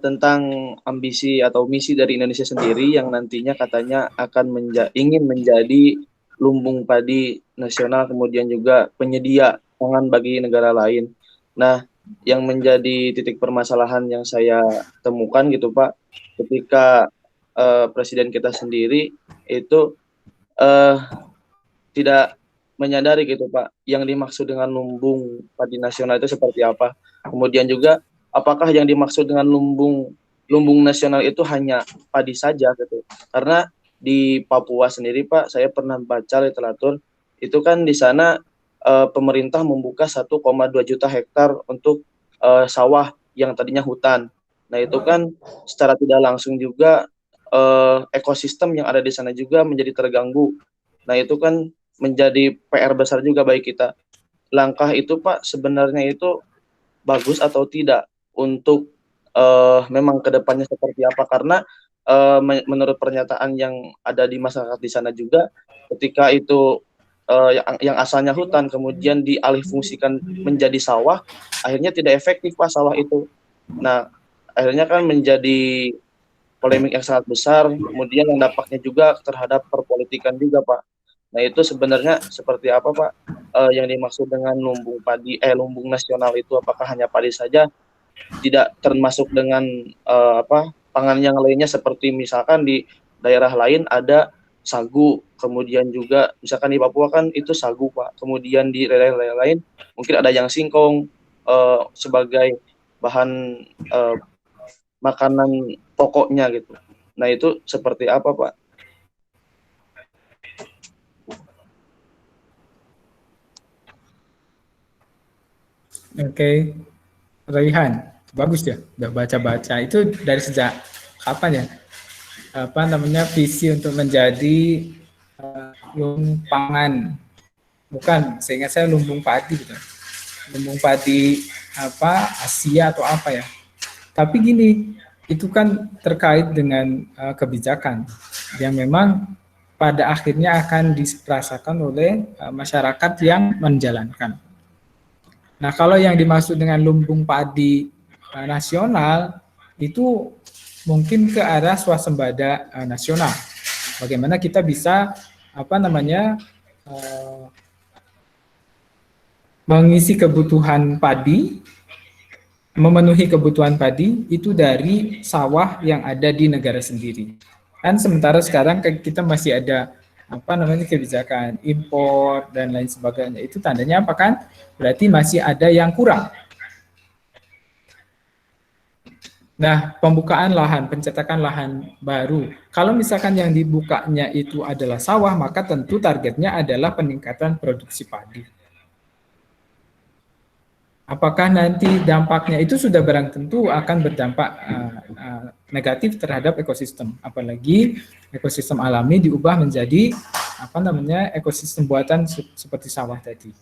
tentang ambisi atau misi dari Indonesia sendiri yang nantinya katanya akan ingin menjadi lumbung padi nasional, kemudian juga penyedia pangan bagi negara lain. Nah, yang menjadi titik permasalahan yang saya temukan gitu Pak, ketika presiden kita sendiri itu tidak menyadari gitu Pak, yang dimaksud dengan lumbung padi nasional itu seperti apa. Kemudian juga apakah yang dimaksud dengan lumbung nasional itu hanya padi saja gitu. Karena di Papua sendiri Pak, saya pernah baca literatur itu kan di sana pemerintah membuka 1,2 juta hektar untuk sawah yang tadinya hutan. Nah, itu kan secara tidak langsung juga ekosistem yang ada di sana juga menjadi terganggu. Nah, itu kan menjadi PR besar juga bagi kita. Langkah itu Pak sebenarnya itu bagus atau tidak untuk memang kedepannya seperti apa, karena menurut pernyataan yang ada di masyarakat di sana juga ketika itu yang asalnya hutan kemudian dialihfungsikan menjadi sawah, akhirnya tidak efektif Pak sawah itu. Nah, akhirnya kan menjadi polemik yang sangat besar, kemudian yang dampaknya juga terhadap perpolitikan juga, Pak. Nah, itu sebenarnya seperti apa, Pak? Yang dimaksud dengan lumbung padi, lumbung nasional itu apakah hanya padi saja, tidak termasuk dengan pangan yang lainnya seperti misalkan di daerah lain ada sagu, kemudian juga misalkan di Papua kan itu sagu, Pak. Kemudian di daerah lain mungkin ada yang singkong sebagai bahan makanan pokoknya gitu. Nah, itu seperti apa, Pak? Oke, Raihan, bagus ya, udah baca-baca. Itu dari sejak kapan ya? Apa namanya visi untuk menjadi lumbung pangan? Bukan, seingat saya lumbung padi gitu. Lumbung padi apa Asia atau apa ya? Tapi gini, itu kan terkait dengan kebijakan yang memang pada akhirnya akan dirasakan oleh masyarakat yang menjalankan. Nah, kalau yang dimaksud dengan lumbung padi nasional itu mungkin ke arah swasembada nasional. Bagaimana kita bisa mengisi kebutuhan padi, memenuhi kebutuhan padi itu dari sawah yang ada di negara sendiri. Kan sementara sekarang kita masih ada kebijakan impor dan lain sebagainya. Itu tandanya apa kan? Berarti masih ada yang kurang. Nah, pembukaan lahan, pencetakan lahan baru. Kalau misalkan yang dibukanya itu adalah sawah, maka tentu targetnya adalah peningkatan produksi padi. Apakah nanti dampaknya itu sudah barang tentu akan berdampak negatif terhadap ekosistem, apalagi ekosistem alami diubah menjadi ekosistem buatan seperti sawah tadi.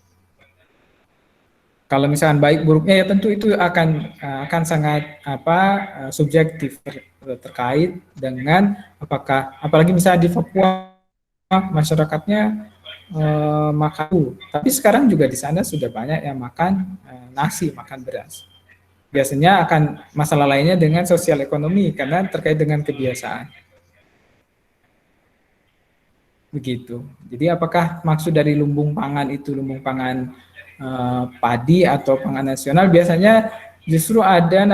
Kalau misalkan baik buruknya ya tentu itu akan sangat subjektif terkait dengan apalagi misalnya di Papua masyarakatnya makan, tapi sekarang juga di sana sudah banyak yang makan nasi, makan beras. Biasanya akan masalah lainnya dengan sosial ekonomi karena terkait dengan kebiasaan. Begitu. Jadi apakah maksud dari lumbung pangan itu lumbung pangan padi atau pangan nasional? Biasanya justru ada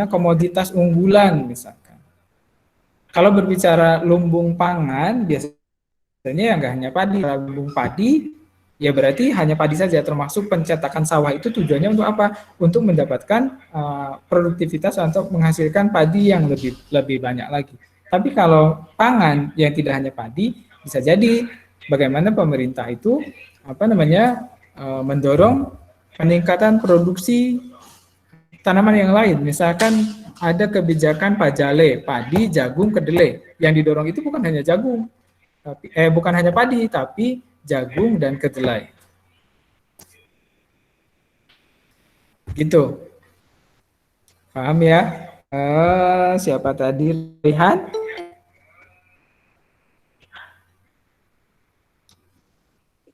komoditas unggulan misalkan. Kalau berbicara lumbung pangan biasanya ya nggak hanya padi. Lumbung padi ya berarti hanya padi saja, termasuk pencetakan sawah itu tujuannya untuk apa? Untuk mendapatkan produktivitas untuk menghasilkan padi yang lebih banyak lagi. Tapi kalau pangan yang tidak hanya padi, bisa jadi bagaimana pemerintah itu mendorong peningkatan produksi tanaman yang lain. Misalkan ada kebijakan pajale, padi, jagung, kedelai. Yang didorong itu bukan hanya jagung, bukan hanya padi, tapi jagung dan kedelai. Gitu. Paham ya? Siapa tadi? Rehan?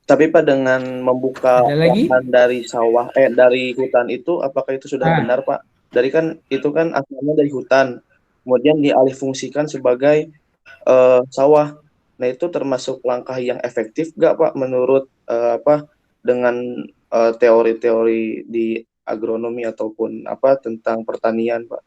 Tapi Pak, dengan membuka lahan dari sawah, dari hutan itu, apakah itu sudah benar, Pak? Dari kan itu kan asalnya dari hutan, kemudian dialihfungsikan sebagai sawah. Nah, itu termasuk langkah yang efektif nggak, Pak? Menurut dengan teori-teori di agronomi ataupun tentang pertanian, Pak?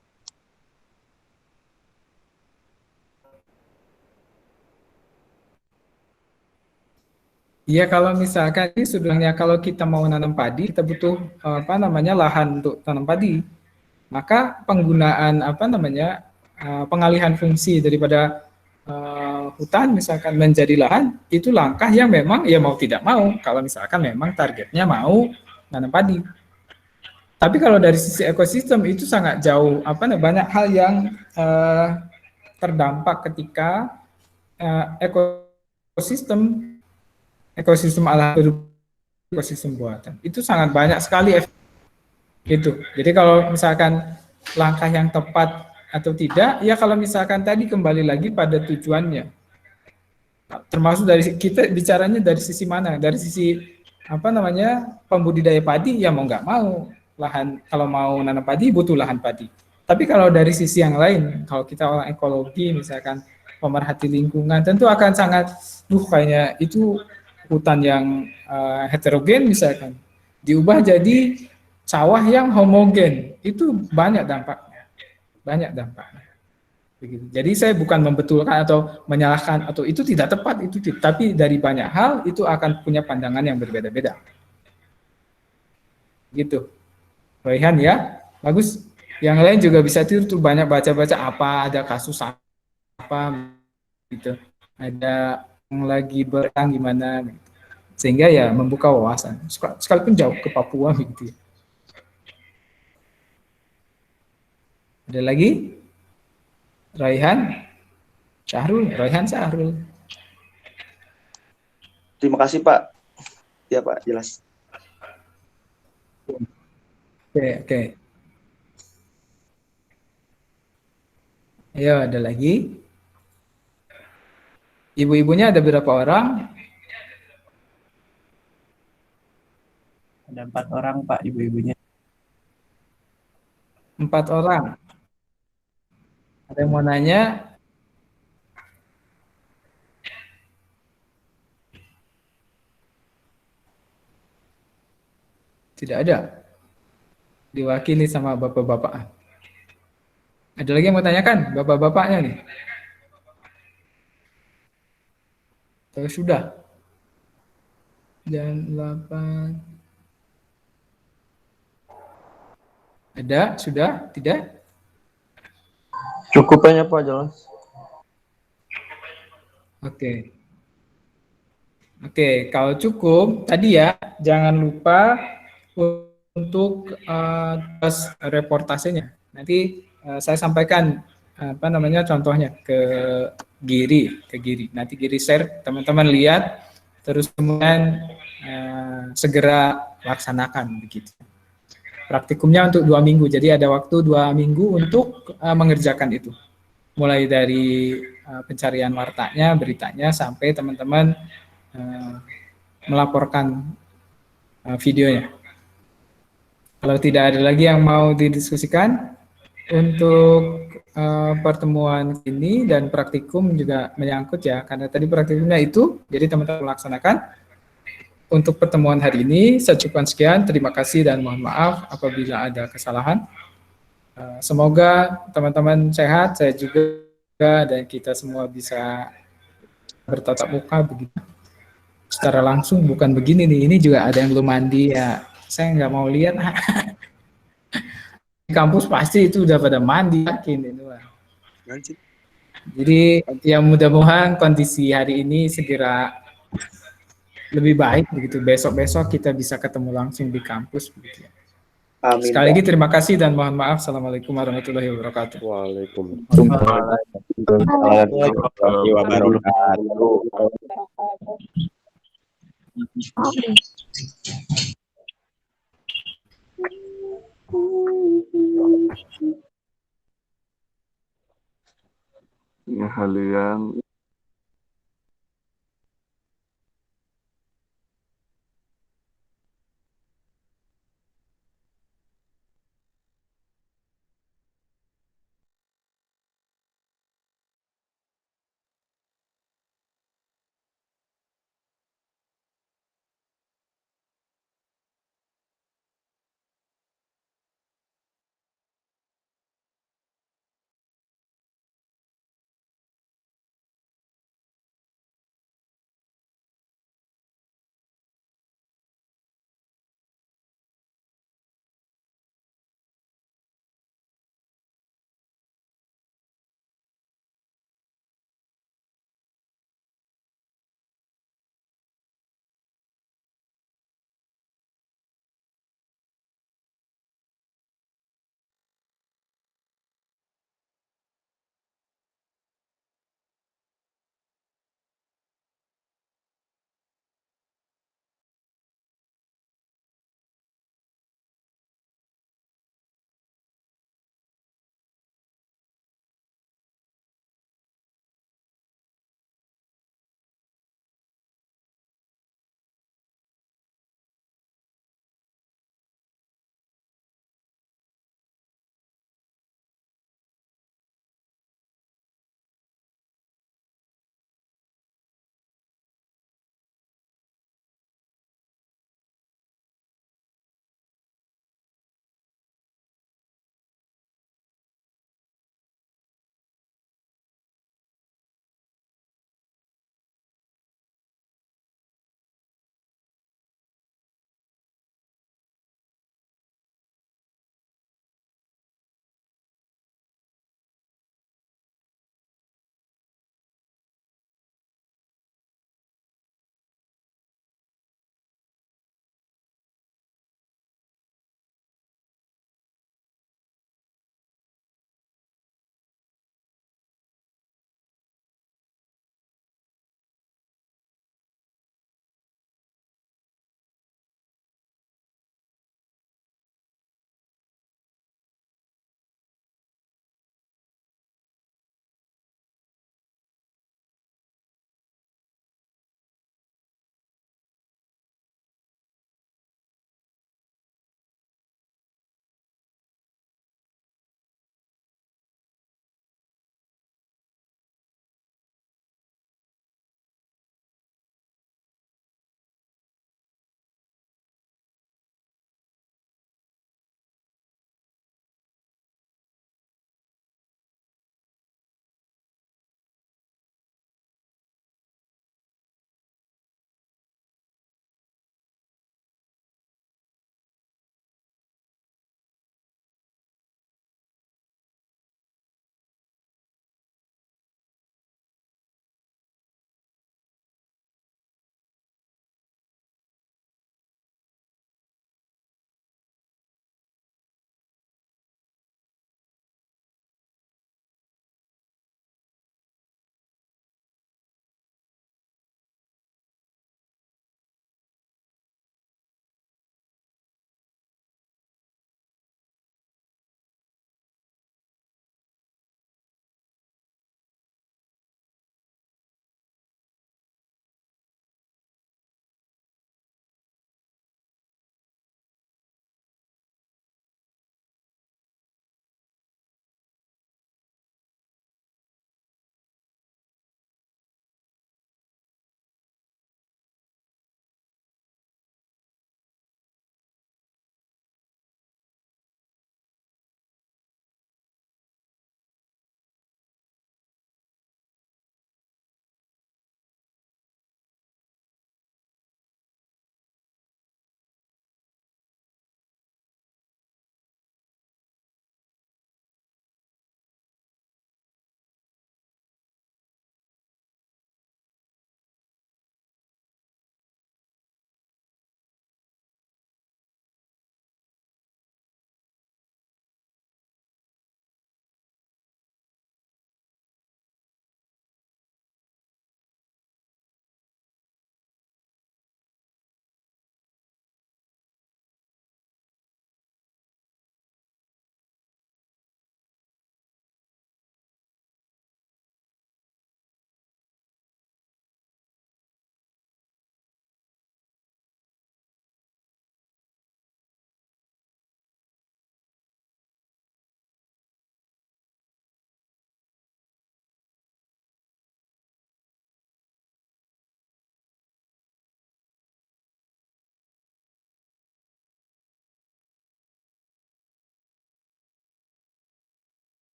Iya, kalau misalkan ini sudahnya kalau kita mau nanam padi, kita butuh lahan untuk tanam padi. Maka penggunaan pengalihan fungsi daripada hutan misalkan menjadi lahan itu langkah yang memang ya mau tidak mau kalau misalkan memang targetnya mau nanam padi. Tapi kalau dari sisi ekosistem itu sangat jauh banyak hal yang terdampak ketika ekosistem alam, ekosistem buatan itu sangat banyak sekali gitu. Jadi kalau misalkan langkah yang tepat atau tidak, ya kalau misalkan tadi kembali lagi pada tujuannya. Termasuk dari kita bicaranya dari sisi mana? Dari sisi pembudidaya padi ya mau nggak mau lahan, kalau mau nanam padi butuh lahan padi. Tapi kalau dari sisi yang lain, kalau kita orang ekologi misalkan pemerhati lingkungan, tentu akan sangat, kayaknya itu hutan yang heterogen misalkan, diubah jadi sawah yang homogen, itu banyak dampaknya, banyak dampaknya. Begitu. Jadi saya bukan membetulkan atau menyalahkan atau itu tidak tepat, tapi dari banyak hal itu akan punya pandangan yang berbeda-beda. Gitu. Raihan ya, bagus. Yang lain juga bisa tidur tuh, banyak baca-baca apa, ada kasus apa gitu. Ada yang lagi berang gimana gitu. Sehingga ya membuka wawasan. Sekalipun jauh ke Papua gitu. Ada lagi? Raihan? Syahrul. Terima kasih Pak. Ya Pak, jelas. Oke. Ayo, ada lagi? Ibu-ibunya ada berapa orang? Ada 4 orang, Pak, ibu-ibunya. 4 orang. Ada yang mau nanya? Tidak ada. Diwakili sama bapak-bapak. Ada lagi yang mau tanyakan? Bapak-bapaknya nih. Atau sudah? Jam 8. Ada? Sudah? Tidak? Cukup aja Pak, jelas. Oke, kalau cukup, tadi ya, jangan lupa untuk tes reportasenya. Nanti saya sampaikan contohnya ke Giri. Nanti Giri share, teman-teman lihat, terus kemudian segera laksanakan begitu. Praktikumnya untuk 2 minggu, jadi ada waktu 2 minggu untuk mengerjakan itu. Mulai dari pencarian wartanya, beritanya, sampai teman-teman melaporkan videonya. Kalau tidak ada lagi yang mau didiskusikan, untuk pertemuan ini dan praktikum juga menyangkut ya, karena tadi praktikumnya itu, jadi teman-teman melaksanakan. Untuk pertemuan hari ini, saya cukupkan sekian. Terima kasih dan mohon maaf apabila ada kesalahan. Semoga teman-teman sehat, saya juga, dan kita semua bisa bertatap muka begitu. Secara langsung, bukan begini nih, ini juga ada yang belum mandi ya. Saya nggak mau lihat. Di kampus pasti itu udah pada mandi, yakin itu. Jadi ya mudah-mudahan kondisi hari ini segera lebih baik begitu. Besok-besok kita bisa ketemu langsung di kampus begitu. Amin. Sekali lagi terima kasih dan mohon maaf. Assalamualaikum warahmatullahi wabarakatuh. Waalaikumsalam warahmatullahi wabarakatuh. Ya, hal yang